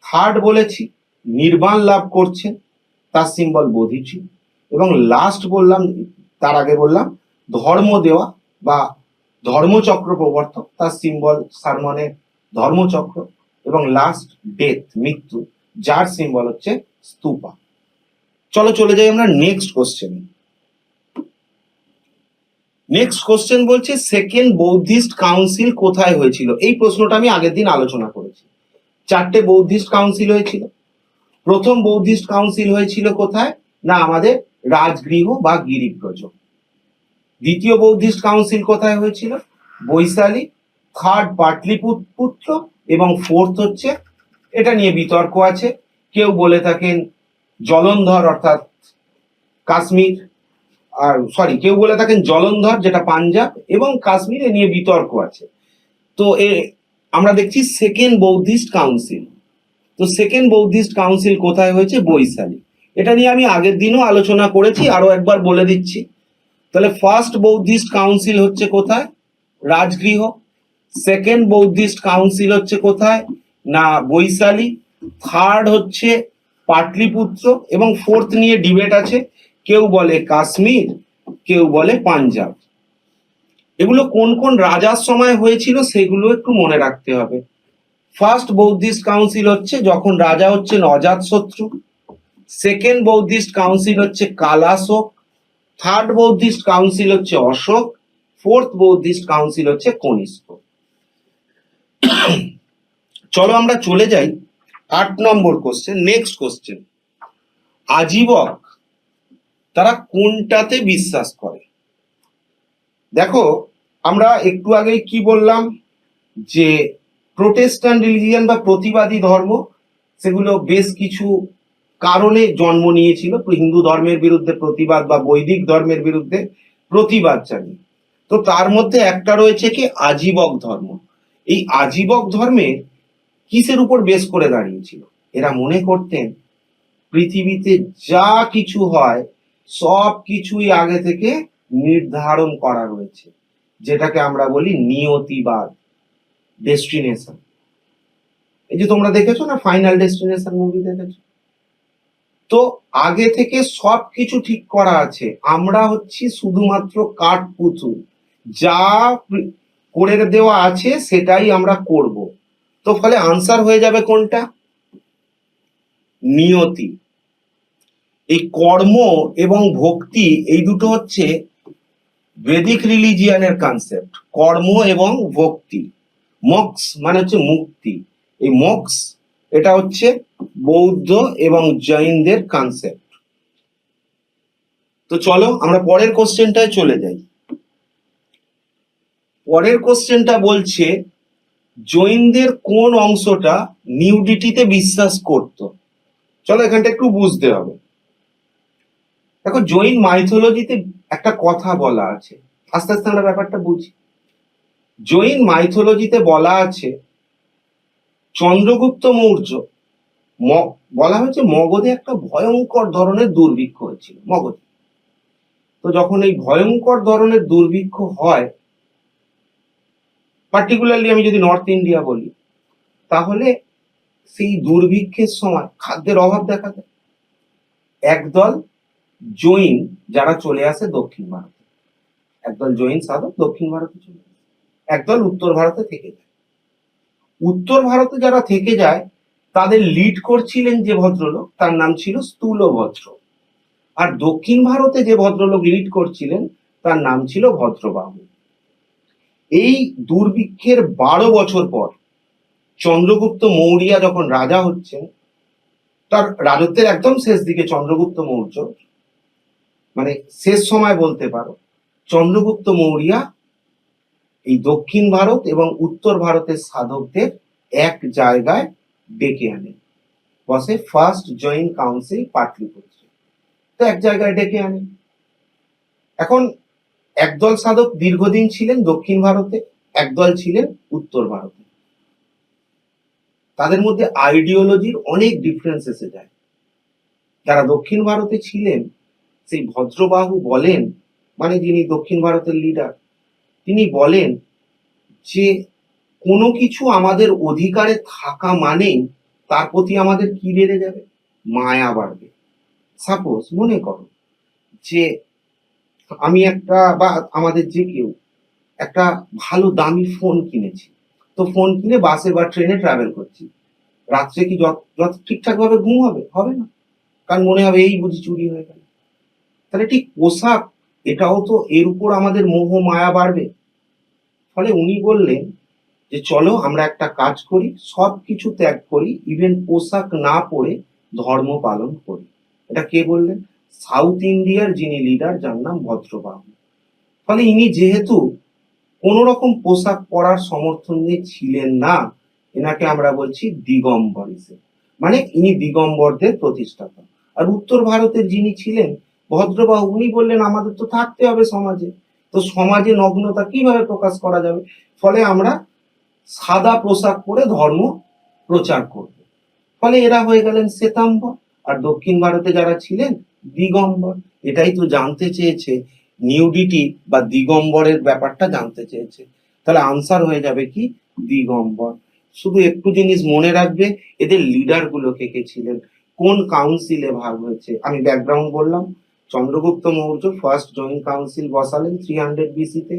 থার্ড বলেছি নির্বাণ লাভ করছেন, তার সিম্বল বোধিচি। এবং লাস্ট বললাম, তার আগে বললাম ধর্ম দেওয়া বা ধর্মচক্র প্রবর্তক, তার সিম্বল সারমনের ধর্মচক্র। এবং লাস্ট ডেথ, মৃত্যু, যার সিম্বল হচ্ছে স্তূপা। চলো চলে যাই আমরা নেক্সট কোশ্চেন। নেক্সট কোশ্চেন বলছে সেকেন্ড বৌদ্ধিস্ট কাউন্সিল কোথায় হয়েছিল? এই প্রশ্নটা আমি আগের দিন আলোচনা করেছি। 4টে বৌদ্ধিস্ট কাউন্সিল হয়েছিল। প্রথম বৌদ্ধিস্ট কাউন্সিল হয়েছিল কোথায় না, আমাদের রাজগৃহ বা গিরিব্রজ। দ্বিতীয় বৌদ্ধিস্ট কাউন্সিল কোথায় হয়েছিল? বৈশালী। থার্ড পাটলিপুত্র এবং ফোর্থ হচ্ছে, এটা নিয়ে বিতর্ক আছে, কেউ বলে থাকেন জলন্ধর অর্থাৎ কাশ্মীর, আর কেউ বলে থাকেন জলন্ধর যেটা পাঞ্জাব, এবং কাশ্মীর, এ নিয়ে বিতর্ক আছে। তো আমরা দেখছি সেকেন্ড বৌদ্ধিস্ট কাউন্সিল। তো সেকেন্ড বৌদ্ধিস্ট কাউন্সিল কোথায় হয়েছে? বৈশালী। এটা নিয়ে আমি আগের দিনও আলোচনা করেছি, আরো একবার বলে দিচ্ছি। তাহলে ফার্স্ট বৌদ্ধিস্ট কাউন্সিল হচ্ছে কোথায়? রাজগৃহ। সেকেন্ড বৌদ্ধিস্ট কাউন্সিল হচ্ছে কোথায়? না বৈশালী। থার্ড হচ্ছে পাটলিপুত্র, এবং ফোর্থ নিয়ে ডিবেট আছে, কেউ বলে কাশ্মীর, কেউ বলে পাঞ্জাব। এগুলো কোন কোন রাজার সময় হয়েছিল সেগুলো একটু মনে রাখতে হবে। ফার্স্ট বৌদ্ধিস্ট কাউন্সিল হচ্ছে যখন রাজা হচ্ছেন অজাতশত্রু। সেকেন্ড বৌদ্ধিস্ট কাউন্সিল হচ্ছে কালাশোক। থার্ড বৌদ্ধিস্ট কাউন্সিল হচ্ছে অশোক। ফোর্থ বৌদ্ধিস্ট কাউন্সিল হচ্ছে কনিষ্ক। চলো আমরা চলে যাই 8 নম্বর কোশ্চেন। নেক্সট কোশ্চেন, আজীবক তারা কোনটাতে বিশ্বাস করে? দেখো, আমরা একটু আগেই কি বললাম, যে প্রোটেস্ট্যান্ট রিলিজিয়ান বা প্রতিবাদী ধর্ম, সেগুলো বেশ কিছু কারণে জন্ম নিয়েছিল, হিন্দু ধর্মের বিরুদ্ধে প্রতিবাদ বা বৈদিক ধর্মের বিরুদ্ধে প্রতিবাদ জানিয়ে। তো তার মধ্যে একটা রয়েছে কি আজীবক ধর্ম। এই আজীবক ধর্মের কিসের উপর বেস করে দাঁড়িয়েছিল? এরা মনে করতেন পৃথিবীতে যা কিছু হয় সব কিছুই আগে থেকে নির্ধারণ করা রয়েছে, যেটাকে আমরা বলি নিয়তিবাদ, ডেস্টিনেশন। এই যে তোমরা দেখেছো না ফাইনাল ডেস্টিনেশন মুভি দেখেছো, তো আগে থেকে সব কিছু ঠিক করা আছে, আমরা হচ্ছি শুধুমাত্র কাঠপুতুল, যা করে দেওয়া আছে সেটাই আমরা করব। তো ফলে আনসার হয়ে যাবে কোনটা? নিয়তি। এই কর্ম এবং ভক্তি এই দুটো হচ্ছে বেদিক রিলিজিয়ানের কনসেপ্ট, কর্ম এবং ভক্তি। মক্স মানে হচ্ছে মুক্তি, এই মক্স এটা হচ্ছে বৌদ্ধ এবং জৈনদের কনসেপ্ট। তো চলো আমরা পরের কোশ্চেনটায় চলে যাই। পরের কোশ্চেনটা বলছে জৈনদের কোন অংশটা নিউডিটিতে বিশ্বাস করত? চলো এখানটা একটু বুঝতে হবে। দেখো, জৈন মাইথোলজিতে একটা কথা বলা আছে, আস্তে আস্তে আমরা ব্যাপারটা বুঝি। জৈন মাইথোলজিতে বলা আছে চন্দ্রগুপ্ত মৌর্য, বলা হয়েছে মগধে একটা ভয়ঙ্কর ধরনের দুর্ভিক্ষ হয়েছিল মগধে। তো যখন এই ভয়ঙ্কর ধরনের দুর্ভিক্ষ হয়, পার্টিকুলারলি আমি যদি নর্থ ইন্ডিয়া বলি, তাহলে সেই দুর্ভিক্ষের সময় খাদ্যের অভাব দেখা দেয়। একদল জৈন যারা চলে আসে দক্ষিণ ভারতে, একদল জৈন সাধক দক্ষিণ ভারতে চলে আসে, একদল উত্তর ভারতে থেকে যায়। উত্তর ভারতে যারা থেকে যায় তাদের লিড করছিলেন যে ভদ্রলোক, তার নাম ছিল স্থূলভদ্র। আর দক্ষিণ ভারতে যে ভদ্রলোক লিড করছিলেন তার নাম ছিল ভদ্রবাহু। এই দুর্ভিক্ষের 12 বছর পর চন্দ্রগুপ্ত মৌর্য যখন রাজা হচ্ছেন, তার রাজত্বের একদম শেষ দিকে চন্দ্রগুপ্ত মৌর্য, মানে শেষ সময় বলতে পারো, চন্দ্রগুপ্ত মৌর্য এই দক্ষিণ ভারত এবং উত্তর ভারতের সাধকদের এক জায়গায় ডেকে আনেন, বসে ফার্স্ট জৈন কাউন্সিল পাটলিপুত্রে। তো এক জায়গায় ডেকে আনেন। এখন একদল সাধক দীর্ঘদিন ছিলেন দক্ষিণ ভারতে, একদল ছিলেন উত্তর ভারতে। তাদের মধ্যে আইডিওলজির অনেক ডিফারেন্স এসে যায়। যারা দক্ষিণ ভারতে ছিলেন সেই ভদ্রবাহু বলেন, মানে যিনি দক্ষিণ ভারতের লিডার, তিনি বলেন যে কোনো কিছু আমাদের অধিকারে থাকা মানেই তার প্রতি আমাদের কি বেড়ে যাবে? মায়া বাড়বে। সাপোজ মনে করো যে আমি একটা, বা আমাদের যে কেউ একটা ভালো দামি ফোন কিনেছি, তো ফোন কিনে বাসে বা ট্রেনে ট্রাভেল করছি, রাত্রে কি যত ঠিকঠাক ভাবে ঘুম হবে? হবে না, কারণ মনে হবে এই বুঝি চুরি হয়ে গেল। তাহলে ঠিক পোশাক, এটাও তো এর উপর আমাদের মোহ মায়া বাড়বে। ফলে উনি বললেন যে চলো আমরা একটা কাজ করি, সব কিছু ত্যাগ করি, ইভেন পোশাক না পরে ধর্ম পালন করি। এটা কে বললেন? সাউথ ইন্ডিয়ার যিনি লিডার, যার নাম ভদ্রবাহু। ফলে ইনি যেহেতু কোন রকম পোশাক পরার সমর্থন নিয়ে ছিলেন না, এনাকে আমরা বলছি দিগম্বর হিসেবে, মানে ইনি দিগম্বরদের প্রতিষ্ঠাতা। আর উত্তর ভারতের যিনি ছিলেন ভদ্রবাহু, উনি বললেন আমাদের তো থাকতে হবে সমাজে, তো সমাজে নগ্নতা কিভাবে প্রকাশ করা যাবে, ফলে আমরা সাদা পোশাক পরে ধর্ম প্রচার করব। ফলে এরা হয়ে গেলেন শ্বেতাম্বর, আর দক্ষিণ ভারতে যারা ছিলেন দিগম্বর। এটাই তো জানতে চেয়েছে, নিউডিটি বা দিগম্বরের ব্যাপারটা জানতে চেয়েছে। তাহলে আনসার হয়ে যাবে কি দিগম্বর। শুধু একটু জিনিস মনে রাখবে, এদের লিডার গুলো কে কে ছিলেন, কোন কাউন্সিলে ভাগ হয়েছে। আমি ব্যাকগ্রাউন্ড বললাম, Chandragupta Maurya first joint council বসালেন 300 বিসিতে।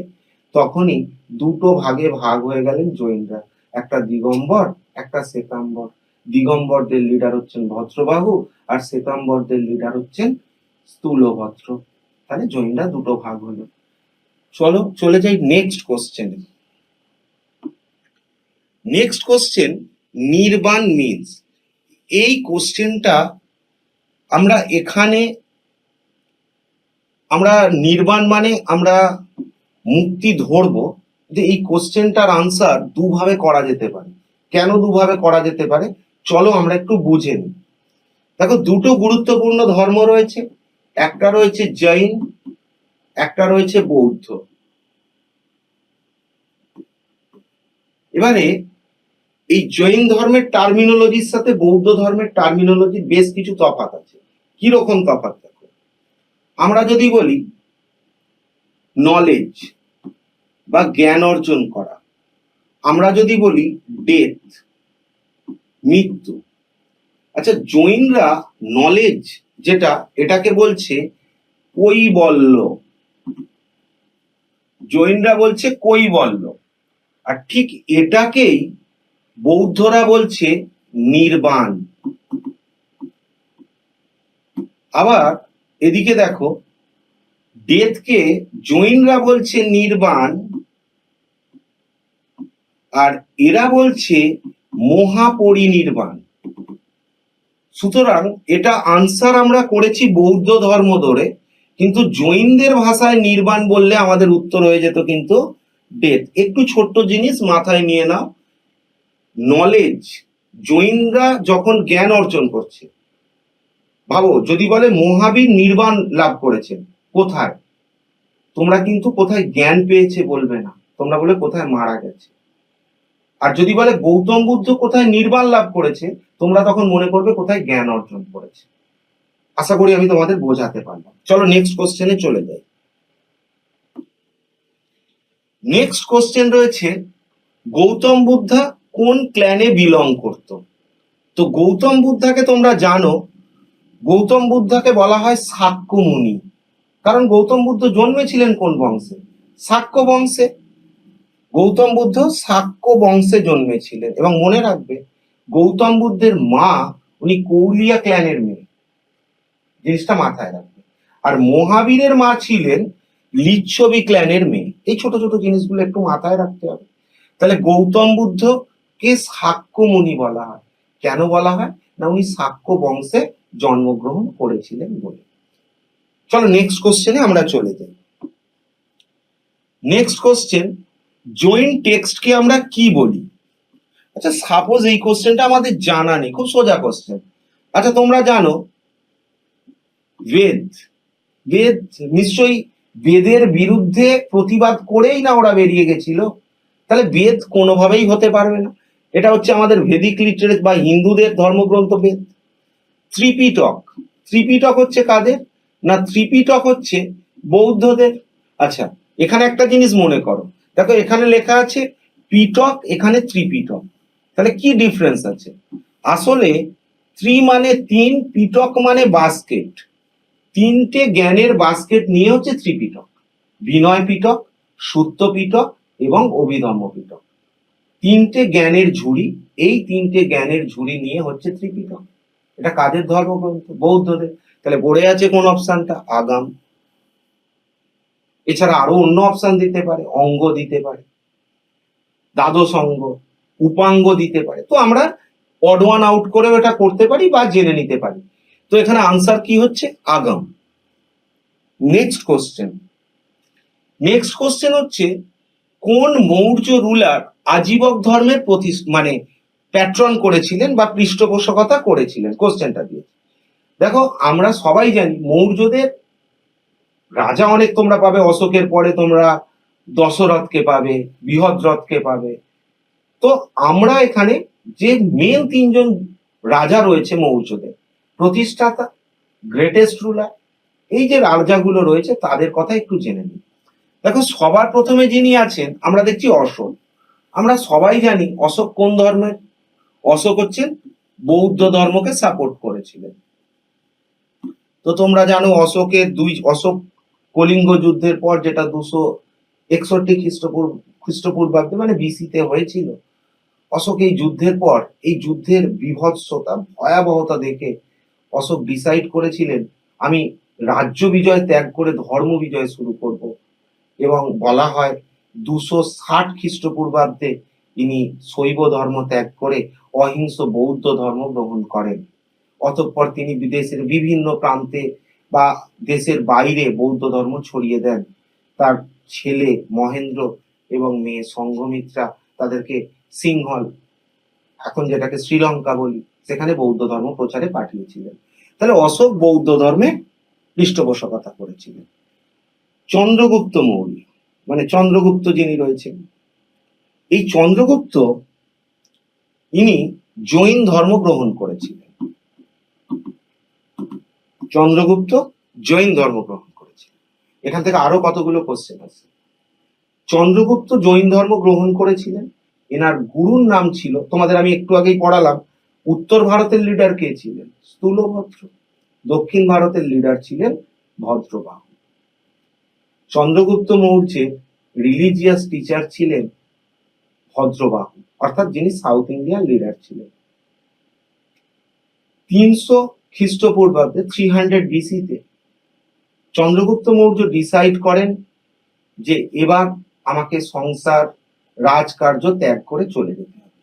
তখনই দুটো ভাগে ভাগ হয়ে গেলেন জৈনরা, একটা দিগম্বর একটা শ্বেতাম্বর। দিগম্বরদের লিডার হচ্ছেন ভদ্রবাহু, আর শ্বেতাম্বরদের লিডার হচ্ছেন স্থূলভদ্র। তাহলে জৈনরা দুটো ভাগ হলো। চলো চলে যাই নেক্সট কোশ্চেনে। নেক্সট কোশ্চেন, নির্বাণ মিন্স। এই কোশ্চেনটা আমরা এখানে নির্বাণ মানে আমরা মুক্তি ধরবো, যে এই কোশ্চেনটার আনসার দুভাবে করা যেতে পারে। কেন দুভাবে করা যেতে পারে চলো আমরা একটু বুঝে নিই। দেখো, দুটো গুরুত্বপূর্ণ ধর্ম রয়েছে, একটা রয়েছে জৈন, একটা রয়েছে বৌদ্ধ। এবারে এই জৈন ধর্মের টার্মিনোলজির সাথে বৌদ্ধ ধর্মের টার্মিনোলজির বেশ কিছু তফাৎ আছে। কি রকম তফাৎ? দেখো, আমরা যদি বলি নলেজ বা জ্ঞান অর্জন করা, আমরা যদি বলি ডেথ, মৃত্যু। আচ্ছা, জৈনরা নলেজ যেটা, এটাকে বলছে কৈবল্য। জৈনরা বলছে কৈবল্য, আর ঠিক এটাকেই বৌদ্ধরা বলছে নির্বাণ। আবার এদিকে দেখো, ডেথকে জৈনরা বলছে নির্বাণ, আর এরা বলছে মহাপরিনির্বাণ। সুতরাং এটা আনসার আমরা করেছি বৌদ্ধ ধর্ম ধরে, কিন্তু জৈনদের ভাষায় নির্বাণ বললে আমাদের উত্তর হয়ে যেত কিন্তু ডেথ। একটু ছোট্ট জিনিস মাথায় নিয়ে নাও, নলেজ, জৈনরা যখন জ্ঞান অর্জন করছে, ভাবো যদি বলে মহাবীর নির্বাণ লাভ করেছেন, কোথায়? তোমরা কিন্তু কোথায় জ্ঞান পেয়েছে বলবে না, তোমরা বলে কোথায় মারা গেছে। আর যদি বলে গৌতম বুদ্ধ কোথায় নির্বাণ লাভ করেছে, তোমরা তখন মনে করবে কোথায় জ্ঞান অর্জন করেছে। আশা করি আমি তোমাদের বোঝাতে পারলাম। চলো নেক্সট কোশ্চেনে চলে যাই। নেক্সট কোশ্চেন রয়েছে, গৌতম বুদ্ধা কোন ক্ল্যানে বিলং করত? তো গৌতম বুদ্ধাকে তোমরা জানো, গৌতম বুদ্ধাকে বলা হয় শাক্য মুনি। কারণ গৌতম বুদ্ধ জন্মেছিলেন কোন বংশে? শাক্য বংশে। গৌতম বুদ্ধ শাক্য বংশে জন্মেছিলেন, এবং মনে রাখবে গৌতম বুদ্ধের মা উনি কৌলিয়া ক্ল্যানের মেয়ে, জিনিসটা মাথায় রাখবে। আর মহাবীরের মা ছিলেন লিচ্ছবি ক্ল্যানের মেয়ে। এই ছোট ছোট জিনিসগুলো একটু মাথায় রাখতে হবে। তাহলে গৌতম বুদ্ধকে শাক্য মুনি বলা হয়। কেন বলা হয়? না, উনি শাক্য বংশে জন্মগ্রহণ করেছিলেন বলে। চলো নেক্সট কোশ্চেনে আমরা চলে যাই। নেক্সট কোশ্চেন, জৈন টেক্সটকে আমরা কি বলি? আচ্ছা, সাপোজ এই কোশ্চেনটা আমাদের জানা নেই, খুব সোজা কোশ্চেন। আচ্ছা, তোমরা জানো বেদ, বেদ নিশ্চয়ই বেদের বিরুদ্ধে প্রতিবাদ করেই না ওরা বেরিয়ে গেছিল। তাহলে বেদ কোনোভাবেই হতে পারবে না। এটা হচ্ছে আমাদের ভেদিক লিটারেচার বা হিন্দুদের ধর্মগ্রন্থ বেদ। ত্রিপিটক, ত্রিপিটক হচ্ছে কাদের? না, ত্রিপিটক হচ্ছে বৌদ্ধদের। আচ্ছা, এখানে একটা জিনিস মনে করো, দেখো এখানে লেখা আছে পিটক, এখানে ত্রিপিটক। তাহলে কি ডিফারেন্স আছে? আসলে ত্রি মানে তিন, পিটক মানে বাস্কেট। তিনটে জ্ঞানের বাস্কেট নিয়ে হচ্ছে ত্রিপিটক। বিনয় পিটক, সূত্র পিটক এবং অভিধম্ম পিটক। তিনটে জ্ঞানের ঝুড়ি, এই তিনটে জ্ঞানের ঝুড়ি নিয়ে হচ্ছে ত্রিপিটক। এটা কাদের ধর্মগ্রন্থ? বৌদ্ধদের। তাহলে পড়ে আছে কোন অপশনটা? আগাম। এছাড়া আরো অন্য অপশন দিতে পারে, অঙ্গ দিতে পারে, দ্বাদশ অঙ্গ, উপাঙ্গ দিতে পারে। তো আমরা অড ওয়ান আউট করে এটা করতে পারি বা জেনে নিতে পারি। তো এখানে আনসার কি হচ্ছে? আগাম। নেক্সট কোশ্চেন, নেক্সট কোশ্চেন হচ্ছে, কোন মৌর্য রুলার আজীবক ধর্মের মানে প্যাট্রন করেছিলেন বা পৃষ্ঠপোষকতা করেছিলেন? কোশ্চেনটা দিয়ে দেখো, আমরা সবাই জানি মৌর্যদের রাজা অনেক তোমরা পাবে। অশোকের পরে তোমরা দশরথকে পাবে, বৃহদ্রথকে পাবে। তো আমরা এখানে যে মেন তিনজন রাজা রয়েছে মৌর্যদের, প্রতিষ্ঠাতা, গ্রেটেস্ট রুলার, এই যে রাজাগুলো রয়েছে তাদের কথা একটু জেনে নিই। দেখো, সবার প্রথমে যিনি আছেন আমরা দেখছি অশোক। আমরা সবাই জানি অশোক কোন ধর্মের। অশোক হচ্ছেন বৌদ্ধ ধর্মকে সাপোর্ট করেছিলেন। তো তোমরা জানো অশোক কলিঙ্গ যুদ্ধের পর, যেটা 261 খ্রিস্টপূর্বাব্দে মানে বিসিতে হয়েছিল, অশোক এই যুদ্ধের পর, এই যুদ্ধের বিভৎসতা ভয়াবহতা দেখে অশোক ডিসাইড করেছিলেন আমি রাজ্য বিজয় ত্যাগ করে ধর্ম বিজয় শুরু করব। এবং বলা হয় 260 খ্রিস্টপূর্বাব্দে তিনি শৈব ধর্ম ত্যাগ করে অহিংস বৌদ্ধ ধর্ম গ্রহণ করেন। অতঃপর তিনি বিদেশের বিভিন্ন প্রান্তে বা দেশের বাইরে বৌদ্ধ ধর্ম ছড়িয়ে দেন। তার ছেলে মহেন্দ্র এবং মেয়ে সংঘমিত্রা তাদেরকে সিংহল, এখন যেটাকে শ্রীলঙ্কা বলি, সেখানে বৌদ্ধ ধর্ম প্রচারে পাঠিয়েছিলেন। তাহলে অশোক বৌদ্ধ ধর্মে পৃষ্ঠপোষকতা করেছিলেন। চন্দ্রগুপ্ত মৌর্য, মানে চন্দ্রগুপ্ত যিনি রয়েছেন, এই চন্দ্রগুপ্ত ইনি জৈন ধর্ম গ্রহণ করেছিলেন। চন্দ্রগুপ্ত জৈন ধর্ম গ্রহণ করেছিলেন। এখান থেকে আরো কতগুলো কোশ্চেন আছে। চন্দ্রগুপ্ত জৈন ধর্ম গ্রহণ করেছিলেন। এনার গুরুর নাম ছিল, তোমাদের আমি একটু আগেই পড়ালাম, উত্তর ভারতের লিডার কে ছিলেন? স্থূলভদ্র। দক্ষিণ ভারতের লিডার ছিলেন ভদ্রবাহু। চন্দ্রগুপ্ত মৌর্যের রিলিজিয়াস টিচার ছিলেন ভদ্রবাহু, অর্থাৎ যিনি সাউথ ইন্ডিয়ান লিডার ছিলেন। 300 খ্রিস্টপূর্বাব্দে 300 বিসিতে চন্দ্রগুপ্ত মৌর্য ডিসাইড করেন যে এবার আমাকে সংসার রাজকার্য ত্যাগ করে চলে যেতে হবে।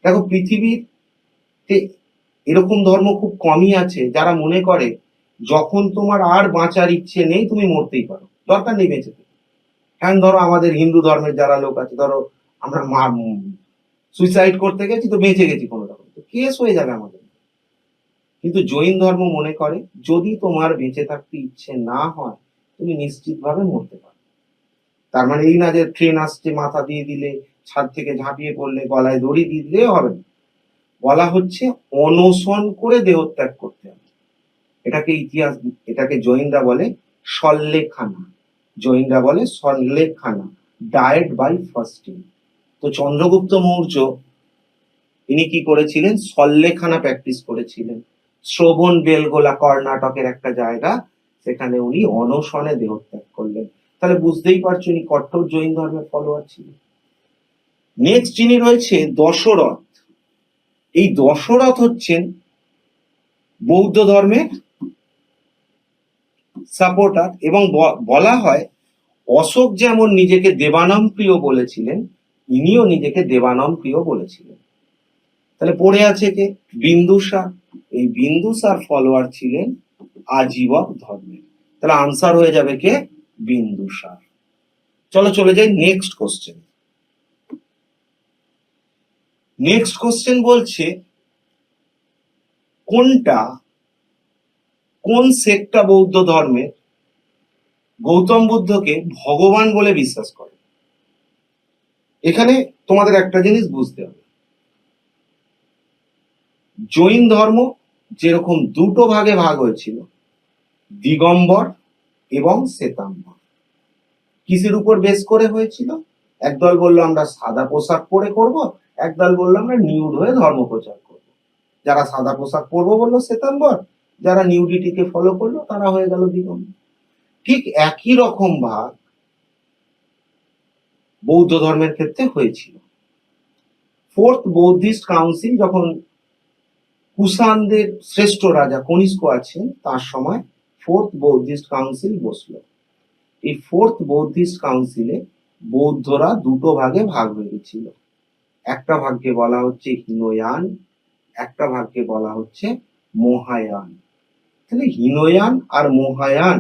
দেখো, পৃথিবীতে এরকম ধর্ম খুব কমই আছে যারা মনে করে যখন তোমার আর বাঁচার ইচ্ছে নেই তুমি মরতেই পারো, দরকার নেই বেঁচে থেকে। হ্যাঁ, ধরো আমাদের হিন্দু ধর্মের যারা লোক আছে, ধরো আমরা সুইসাইড করতে গেছি তো বেঁচে গেছি কোনো রকম, তো কেস হয়ে যাবে আমাদের। কিন্তু জৈন ধর্ম মনে করে যদি তোমার বেঁচে থাকতে ইচ্ছে না হয় তুমি নিশ্চিতভাবে মরতে পারো। তার মানে এই না যে ট্রেন আসছে মাথা দিয়ে দিলে, ছাদ থেকে ঝাঁপিয়ে পড়লে, গলায় দড়ি দিয়ে দিলে হবে না। বলা হচ্ছে অনশন করে দেহত্যাগ করতে হবে। এটাকে জৈনরা বলে সল্লেখানা। জৈনরা বলে সল্লেখানা, ডায়েট বাই ফাস্টিং। তো চন্দ্রগুপ্ত মৌর্য ইনি কি করেছিলেন? সল্লেখানা প্র্যাকটিস করেছিলেন। শ্রবণ বেলগোলা কর্ণাটকের একটা জায়গা, সেখানে উনি অনশনে দেহত্যাগ করলেন। তাহলে বুঝতেই পারছো উনি কট্টর জৈন ধর্মের ফলোয়ার ছিলেন। নেক্সট যিনি রয়েছে দশরথ। এই দশরথ হচ্ছেন বৌদ্ধ ধর্মের সাপোর্টার। এবং বলা হয় অশোক যেমন নিজেকে দেবানম প্রিয় বলেছিলেন, ইনিও নিজেকে দেবানম প্রিয় বলেছিলেন। তাহলে পড়ে আছে কে? বিন্দুসার। এই বিন্দুসার ফলোয়ার ছিলেন আজীবক ধর্মের। তাহলে আনসার হয়ে যাবে কে? বিন্দুসার। চলো চলে যাই নেক্সট কোশ্চেন। নেক্সট কোশ্চেন বলছে কোন সেক্টটা বৌদ্ধ ধর্মের গৌতম বুদ্ধকে ভগবান বলে বিশ্বাস করে? এখানে তোমাদের একটা জিনিস বুঝতে হবে, জৈন ধর্ম যেরকম দুটো ভাগে ভাগ হয়েছিল, দিগম্বর এবং শ্বেতাম্বর। কিসের উপর বেস করে হয়েছিল? একদল বললো আমরা সাদা পোশাক পরে করব, একদল বললো আমরা নিউড হয়ে ধর্ম প্রচার করব। যারা সাদা পোশাক পরবো বললো শ্বেতাম্বর, যারা নিউডিটিকে ফলো করলো তারা হয়ে গেল দিগম্বর। ঠিক একই রকম ভাগ বৌদ্ধ ধর্মের ক্ষেত্রে হয়েছিল। ফোর্থ বৌদ্ধিস্ট কাউন্সিল, যখন কুষাণদের শ্রেষ্ঠ রাজা কনিষ্ক আছেন তার সময় ফোর্থ বৌদ্ধিস্ট কাউন্সিল বসলো। এই ফোর্থ বৌদ্ধিস্ট কাউন্সিলে বৌদ্ধরা দুটো ভাগে ভাগ হয়ে গেছিল। একটা ভাগকে বলা হচ্ছে হিনয়ান, একটা ভাগকে বলা হচ্ছে মহায়ান। তাহলে হিনয়ান আর মহায়ান,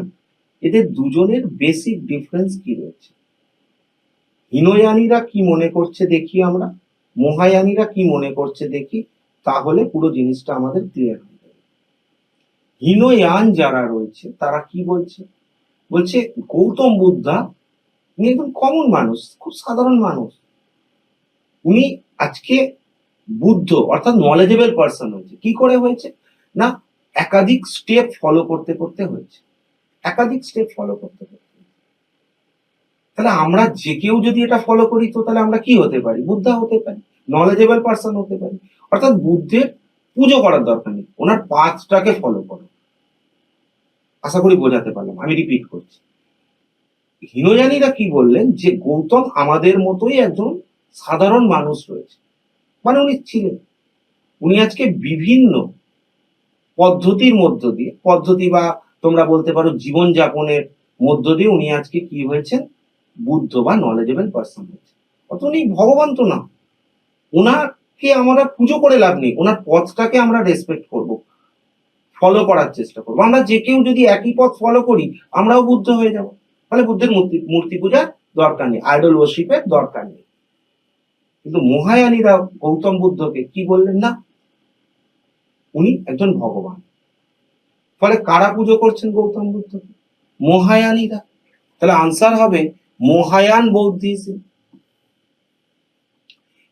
এদের দুজনের বেসিক ডিফারেন্স কি রয়েছে? হিনয়ানীরা কি মনে করছে দেখি আমরা, মহায়ানীরা কি মনে করছে দেখি, তাহলে পুরো জিনিসটা আমাদের ক্লিয়ার হয়ে যাবে। হিনয়ান যারা রয়েছে তারা কি বলছে? বলছে গৌতম বুদ্ধা উনি একদম কমন মানুষ, খুব সাধারণ মানুষ। উনি আজকে বুদ্ধ অর্থাৎ নলেজেবল পার্সন হয়েছে। কি করে হয়েছে? না, একাধিক স্টেপ ফলো করতে করতে হয়েছে। একাধিক স্টেপ ফলো করতে করতে। তাহলে আমরা যে কেউ যদি এটা ফলো করি তো তাহলে আমরা কি হতে পারি? বুদ্ধা হতে পারি, নলেজেবল পার্সন হতে পারি। অর্থাৎ বুদ্ধের পুজো করার দরকার নেই, ওনার পাথটাকে ফলো করো। আশা করি বোঝাতে পারলাম। আমি রিপিট করছি, হীনযানীরা কি বললেন যে গৌতম আমাদের মতোই একজন সাধারণ মানুষ রয়েছে, মানে উনি ছিলেন। উনি আজকে বিভিন্ন পদ্ধতির মধ্য দিয়ে, পদ্ধতি বা তোমরা বলতে পারো জীবনযাপনের মধ্য দিয়ে উনি আজকে কি হয়েছেন? বুদ্ধ বা নলেজেবল পার্সন হয়েছে। অত উনি ভগবান তো না। ওনাকে আমরা পুজো করে লাভ নেই, ওনার পথটাকে আমরা রেসপেক্ট করব, ফলো করার চেষ্টা করবো। আমরা যে কেউ যদি একই পথ ফলো করি আমরাও বুদ্ধ হয়ে যাব। তাহলে বুদ্ধের মূর্তি মূর্তি পূজার দরকার নেই, আইডল ওয়ার্শিপের দরকার নেই। কিন্তু মহায়ানীরা গৌতম বুদ্ধকে কি বললেন? না, উনি একজন ভগবান। ফলে কারা পুজো করছেন গৌতম বুদ্ধকে? মহায়ানীরা। তাহলে আনসার হবে মহায়ান বৌদ্ধিজম।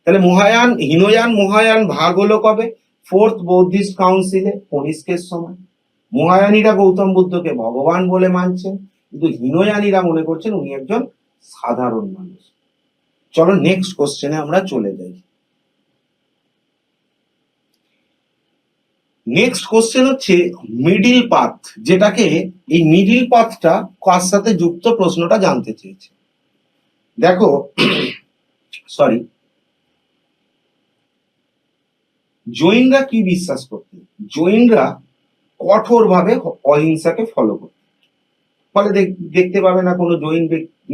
তাহলে হীনয়ান মহায়ান ভাগ হলো কবে? ফোর্থ বৌদ্ধিস্ট কাউন্সিলে, কনিষ্কের সময়। মহায়ানীরা গৌতম বুদ্ধকে ভগবান বলে মানছেন, কিন্তু হীনয়ানীরা মনে করছেন উনি একজন সাধারণ মানুষ। চলো নেক্সট কোশ্চেনে আমরা চলে যাই। নেক্সট কোশ্চেন হচ্ছে মিডিল পাথ, যেটাকে এই মিডিল পাথটা কার সাথে যুক্ত প্রশ্নটা জানতে চেয়েছে। দেখো, সরি, জৈনরা কি বিশ্বাস করতেন? জৈনরা কঠোরভাবে অহিংসাকে ফলো করতেন। ফলে দেখতে পাবে না কোনো জৈন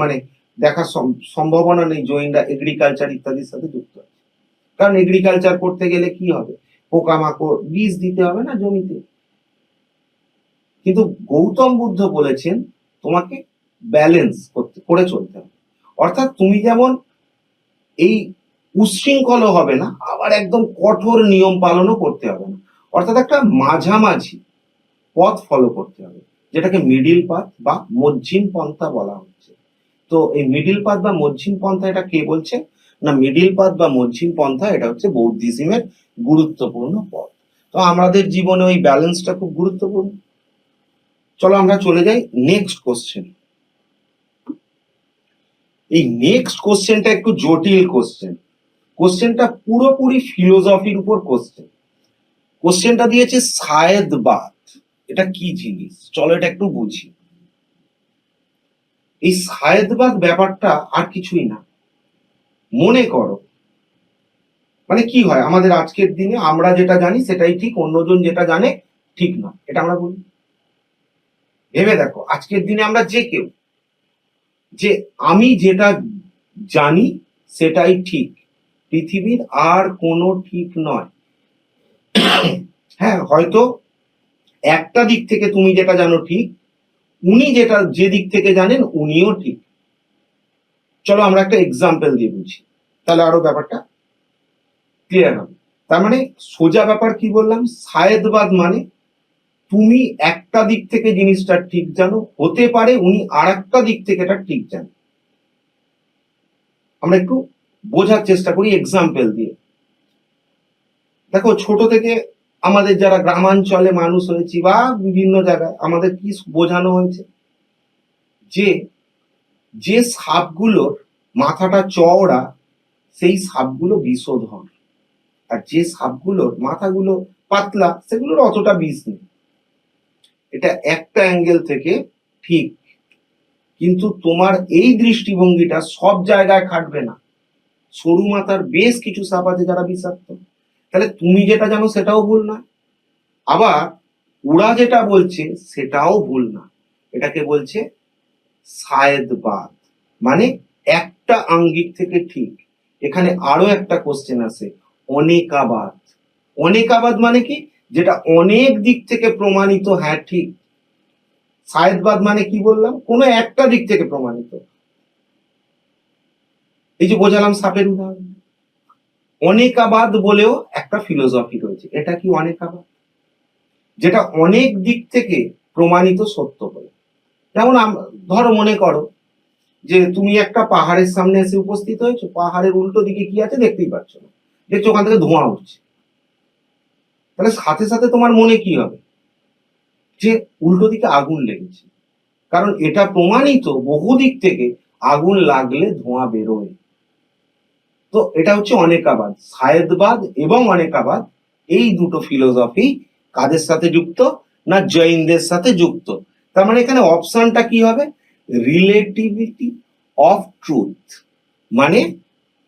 মানে দেখার সম্ভাবনা নেই জৈনরা এগ্রিকালচার ইত্যাদির সাথে যুক্ত আছে। কারণ এগ্রিকালচার করতে গেলে কি হবে? পোকামাকড়, বীজ দিতে হবে না জমিতে। কিন্তু গৌতম বুদ্ধ বলেছেন তোমাকে ব্যালেন্স করে চলতে হবে। অর্থাৎ তুমি যেমন এই উচ্ছৃঙ্খল হবে না, আবার একদম কঠোর নিয়ম পালনও করতে হবে না। অর্থাৎ একটা মাঝামাঝি পথ ফলো করতে হবে, যেটাকে মিডিল পাথ বা মধ্যম পন্থা বলা হচ্ছে। তো এই মিডিল পাথ বা মধ্যম পন্থা এটা কে বলছে? না, মিডিল পাথ বা মধ্যম পন্থা এটা হচ্ছে বৌদ্ধিজমের গুরুত্বপূর্ণ পথ। তো আমাদের জীবনে ওই ব্যালেন্সটা খুব গুরুত্বপূর্ণ। চলো আমরা চলে যাই নেক্সট কোশ্চেন। এই নেক্সট কোশ্চেনটা একটু জটিল কোশ্চেন। কোশ্চেনটা পুরোপুরি ফিলোসফির উপর কোশ্চেন। কোশ্চেনটা দিয়েছে সায়েদবাদ। এটা কি জিনিস? চলো এটা একটু বুঝি। এই সায়েদবাদ ব্যাপারটা আর কিছুই না। মনে করো, মানে কি হয় আমাদের আজকের দিনে আমরা যেটা জানি সেটাই ঠিক, অন্যজন যেটা জানে ঠিক না, এটা আমরা বলি। ভেবে দেখো, আজকের দিনে আমরা যে কেউ, যে আমি যেটা জানি সেটাই ঠিক, পৃথিবীর আর কোনো ঠিক নয়। হ্যাঁ, হয়তো একটা দিক থেকে তুমি যেটা জানো ঠিক, উনি যেটা যে দিক থেকে জানেন উনিও ঠিক। চলো আমরা একটা এক্সাম্পল দিয়ে বুঝি, তাহলে আরো ব্যাপারটা ক্লিয়ার হবে। তার মানে সোজা ব্যাপার কি বললাম? সায়েদবাদ মানে তুমি একটা দিক থেকে জিনিসটা ঠিক জানো, হতে পারে উনি আর একটা দিক থেকে এটা ঠিক জানেন। আমরা একটু বোঝার চেষ্টা করি এক্সাম্পল দিয়ে। দেখো, ছোট থেকে আমাদের যারা গ্রামাঞ্চলে মানুষ হয়েছি বা বিভিন্ন জায়গায় আমাদের কি বোঝানো হয়েছে? যে যে সাপগুলোর মাথাটা চওড়া সেই সাপগুলো বিষধর, আর যে সাপগুলোর মাথাগুলো পাতলা সেগুলোর অতটা বিষ নেই। এটা একটা অ্যাঙ্গেল থেকে ঠিক, কিন্তু তোমার এই দৃষ্টিভঙ্গিটা সব জায়গায় খাটবে না। সরু মাথার বেশ কিছু সাপ আছে যারা বিষাক্ত। তাহলে তুমি যেটা জানো সেটাও ভুল না, আবার ওরা যেটা বলছে সেটাও ভুল না। এটাকে বলছে সায়েদবাদ, মানে একটা আঙ্গিক থেকে ঠিক। এখানে আরো একটা কোশ্চেন আছে, অনেকাবাদ। অনেকাবাদ মানে কি? যেটা অনেক দিক থেকে প্রমাণিত, হ্যাঁ ঠিক। সায়েদবাদ মানে কি বললাম? কোনো একটা দিক থেকে প্রমাণিত। এই যে বোঝালাম সাপের উদাহরণ। অনেকাবাদ বলেও একটা ফিলোসফি রয়েছে, এটা কি অনেকাবাদ? যেটা অনেক দিক থেকে প্রমাণিত সত্য বলে। যেমন ধরো মনে করো যে তুমি একটা পাহাড়ের সামনে এসে উপস্থিত হয়েছো, পাহাড়ের উল্টো দিকে কি আছে দেখতেই পাচ্ছ না, দেখছো ওখান থেকে ধোঁয়া উঠছে, তাহলে সাথে সাথে তোমার মনে কি হবে, যে উল্টো দিকে আগুন লেগেছে। কারণ এটা প্রমাণিত বহু দিক থেকে, আগুন লাগলে ধোঁয়া বেরোয়। তো এটা হচ্ছে অনেকাবাদ, সায়েদবাদ এবং অনেকাবাদ, এই দুটো ফিলোসফি কাদের সাথে যুক্ত, না জৈনদের সাথে যুক্ত। তার মানে এখানে অপশনটা কি হবে, রিলেটিভিটি অফ ট্রুথ, মানে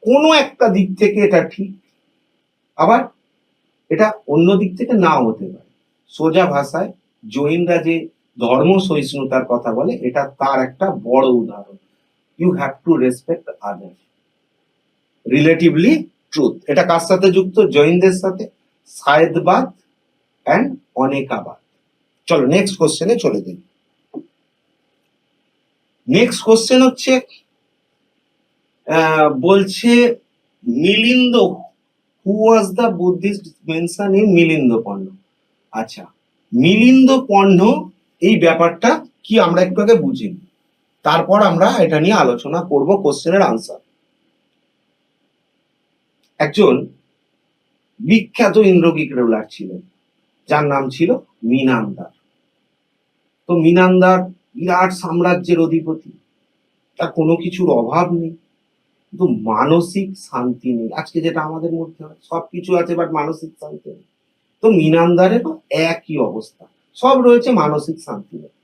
কোনো একটা দিক থেকে এটা ঠিক, আবার এটা অন্য দিক থেকে নাও হতে পারে। সোজা ভাষায় জৈনরা যে ধর্ম সহিষ্ণুতার কথা বলে, এটা তার একটা বড় উদাহরণ। You have to respect other, relatively truth. এটা কার সাথে যুক্ত, জৈনদের সাথে, সায়েদবাদ অ্যান্ড অনেকাবাদ। চলো নেক্সট কোশ্চেনে চলে যাই। নেক্সট কোশ্চেন হচ্ছে বলছে Milind, who was the Buddhist mention in Milind Panha. আচ্ছা, মিলিন্দ পণ্য এই ব্যাপারটা কি আমরা একটু আগে বুঝিনি, তারপর আমরা এটা নিয়ে আলোচনা করব কোশ্চেনের আনসার। একজন বিখ্যাত ইন্দ্রগ্রীক রুলার ছিলেন, যার নাম ছিল মিনান্দার। তো মিনান্দার বিরাট সাম্রাজ্যের অধিপতি, তার কোনো কিছুর অভাব নেই, কিন্তু মানসিক শান্তি নেই। আজকে যেটা আমাদের মধ্যে হয়, সবকিছু আছে বাট মানসিক শান্তি নেই। তো মিনান্দারেরও একই অবস্থা, সব রয়েছে, মানসিক শান্তি নেই।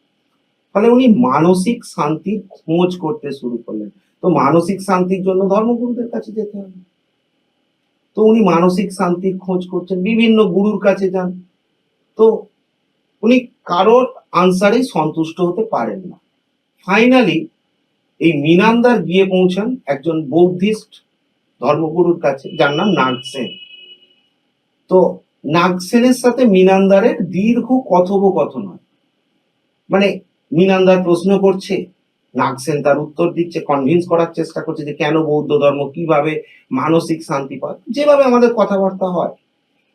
ফলে উনি মানসিক শান্তির খোঁজ করতে শুরু করলেন। তো মানসিক শান্তির জন্য ধর্মগুরুদের কাছে যেতে হবে। তো উনি মানসিক শান্তির খোঁজ করছেন, বিভিন্ন গুরুর কাছে যান। তো উনি কারোর আনসারে সন্তুষ্ট হতে পারেন না। ফাইনালি এই মিনান্দার গিয়ে পৌঁছান একজন বৌদ্ধিস্ট ধর্মগুরুর কাছে, যার নাম নাগসেন। তো নাগসেনের সাথে মিনান্দারের দীর্ঘ কথোপকথন হয়। মানে মিনান্দার প্রশ্ন করছে, নাগসেন তার উত্তর দিচ্ছে, কনভিন্স করার চেষ্টা করছে যে কেন বৌদ্ধ ধর্ম, কিভাবে মানসিক শান্তি পায়, যেভাবে আমাদের কথাবার্তা হয়।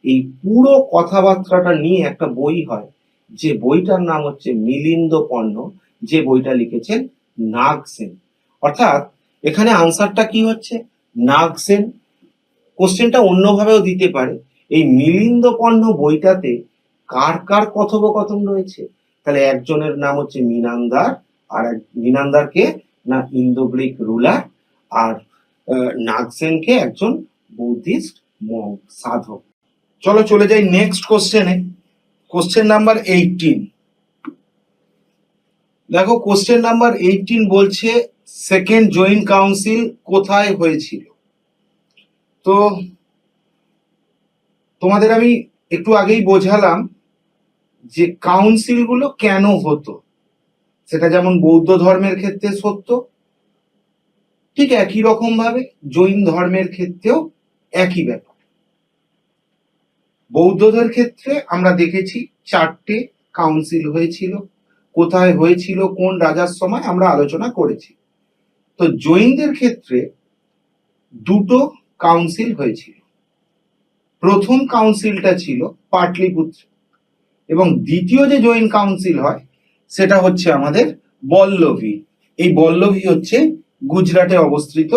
এই পুরো কথাবার্তাটা নিয়ে একটা বই হয়, যে বইটার নাম হচ্ছে মিলিন্দ পণ্য, যে বইটা লিখেছেন নাগসেন। অর্থাৎ এখানে আনসারটা কি হচ্ছে, নাগসেন। কোশ্চেনটা অন্যভাবেও দিতে পারে, এই মিলিন্দ পণ্য বইটাতে কার কার কথোপকথন রয়েছে। তাহলে একজনের নাম হচ্ছে মিনান্দার, আর মিনান্দারকে না ইন্দো গ্রিক রুলার, আর নাগসেনকে একজন বুদ্ধিস্ট মঙ্ক, সাধক। চলো চলে যাই নেক্সট কোশ্চেনে, কোশ্চেন নাম্বার 18। দেখো কোশ্চেন নাম্বার 18 বলছে সেকেন্ড জয়েন্ট কাউন্সিল কোথায় হয়েছিল। তো তোমাদের আমি একটু আগেই বোঝালাম যে কাউন্সিল গুলো কেন হতো, সেটা যেমন বৌদ্ধ ধর্মের ক্ষেত্রে সত্য, ঠিক একই রকম ভাবে জৈন ধর্মের ক্ষেত্রেও একই ব্যাপার। বৌদ্ধদের ক্ষেত্রে আমরা দেখেছি 4টে কাউন্সিল হয়েছিল, কোথায় হয়েছিল, কোন রাজার সময়, আমরা আলোচনা করেছি। তো জৈনদের ক্ষেত্রে 2টো কাউন্সিল হয়েছিল। প্রথম কাউন্সিলটা ছিল পাটলিপুত্র, এবং দ্বিতীয় যে জৈন কাউন্সিল হয় সেটা হচ্ছে আমাদের বল্লভী। এই বল্লভী হচ্ছে গুজরাটে অবস্থিত।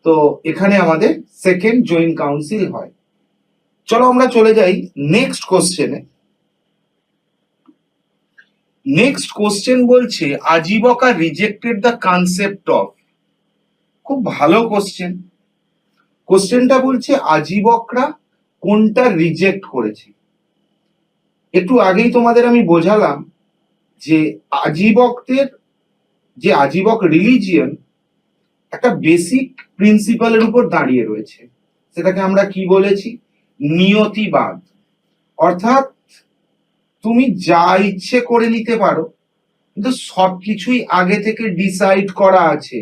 তো এখানে আমাদের সেকেন্ড জৈন কাউন্সিল হয়। চলো আমরা চলে যাই নেক্সট কোশ্চেনে। নেক্সট কোশ্চেন বলছে আজীবকা রিজেক্টেড দ্য কনসেপ্ট অফ। খুব ভালো কোশ্চেন। কোশ্চেনটা বলছে আজীবকরা কোনটা রিজেক্ট করেছে। একটু আগেই তোমাদের আমি বোঝালাম যে আজীবকদের, যে আজীবক রিলিজিয়ন একটা বেসিক প্রিন্সিপালের উপর দাঁড়িয়ে রয়েছে, সেটাকে আমরা কি বলেছি, নিয়তিবাদ। অর্থাৎ তুমি যা ইচ্ছে করে নিতে পারো, কিন্তু সবকিছুই আগে থেকে ডিসাইড করা আছে,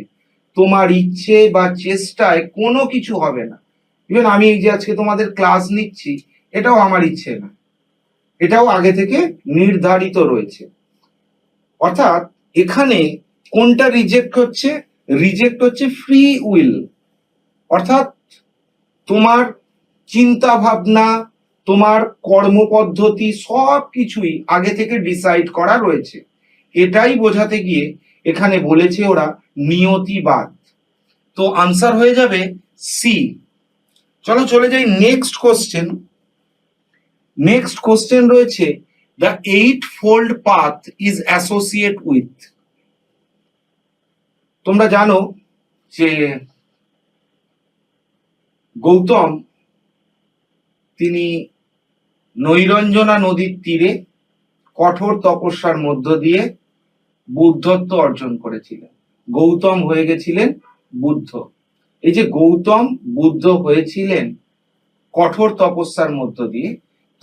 তোমার ইচ্ছে বা চেষ্টায় কোনো কিছু হবে না। ইভেন আমি এই যে আজকে তোমাদের ক্লাস নিচ্ছি, এটাও আমার ইচ্ছে না, এটাও আগে থেকে নির্ধারিত রয়েছে। অর্থাৎ এখানে কোনটা রিজেক্ট হচ্ছে, রিজেক্ট হচ্ছে ফ্রি উইল। অর্থাৎ তোমার চিন্তা ভাবনা, তোমার কর্মপদ্ধতি সব কিছুই আগে থেকে ডিসাইড করা রয়েছে। এটাই বোঝাতে গিয়ে এখানে বলেছে ওরা নিয়তিবাদ। তো আনসার হয়ে যাবে সি। চলো চলে যাই নেক্সট কোশ্চেন। নেক্সট কোশ্চেন রয়েছে, the eight fold path is associate with. তোমরা জানো যে গৌতম তিনি নৈরঞ্জনা নদীর তীরে কঠোর তপস্যার মধ্য দিয়ে বুদ্ধত্ব অর্জন করেছিলেন। গৌতম হয়ে গেছিলেন বুদ্ধ। এই যে গৌতম বুদ্ধ হয়েছিলেন কঠোর তপস্যার মধ্য দিয়ে,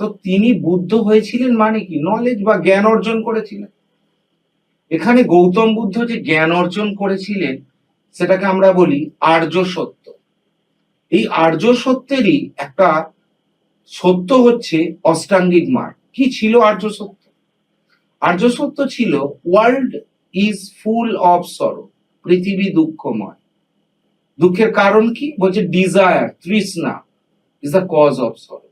তো তিনি বুদ্ধ হয়েছিলেন মানে কি? নলেজ বা জ্ঞান অর্জন করেছিলেন। এখানে গৌতম বুদ্ধ যে জ্ঞান অর্জন করেছিলেন সেটাকে আমরা বলি আর্য সত্য। এই আর্য সত্যেরই একটা সত্য হচ্ছে অষ্টাঙ্গিক মার্গ। কি ছিল আর্য সত্য? আর্য সত্য ছিল world is full of sorrow, পৃথিবী দুঃখময়। দুঃখের কারণ কি? বলছে ডিজায়ার, তৃষ্ণা is the cause of sorrow.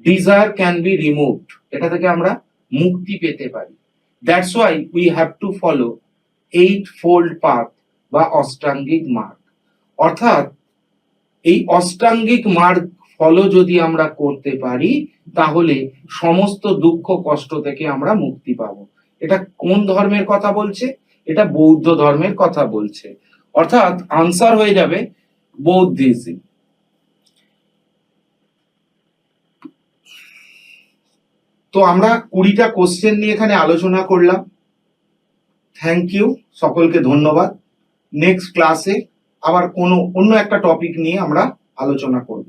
Desire can be removed, এটা থেকে আমরা মুক্তি পেতে পারি। That's why we have to follow eightfold path বা অষ্টাঙ্গিক মার্গ। অর্থাৎ এই অষ্টাঙ্গিক মার্গ ফলো যদি আমরা করতে পারি তাহলে সমস্ত দুঃখ কষ্ট থেকে আমরা মুক্তি পাবো। এটা কোন ধর্মের কথা বলছে? এটা বৌদ্ধ ধর্মের কথা বলছে। অর্থাৎ আনসার হয়ে যাবে বৌদ্ধিজম। তো আমরা 20টা কোশ্চেন নিয়ে এখানে আলোচনা করলাম। থ্যাংক ইউ, সকলকে ধন্যবাদ। নেক্সট ক্লাসে আবার কোনো অন্য একটা টপিক নিয়ে আমরা আলোচনা করব।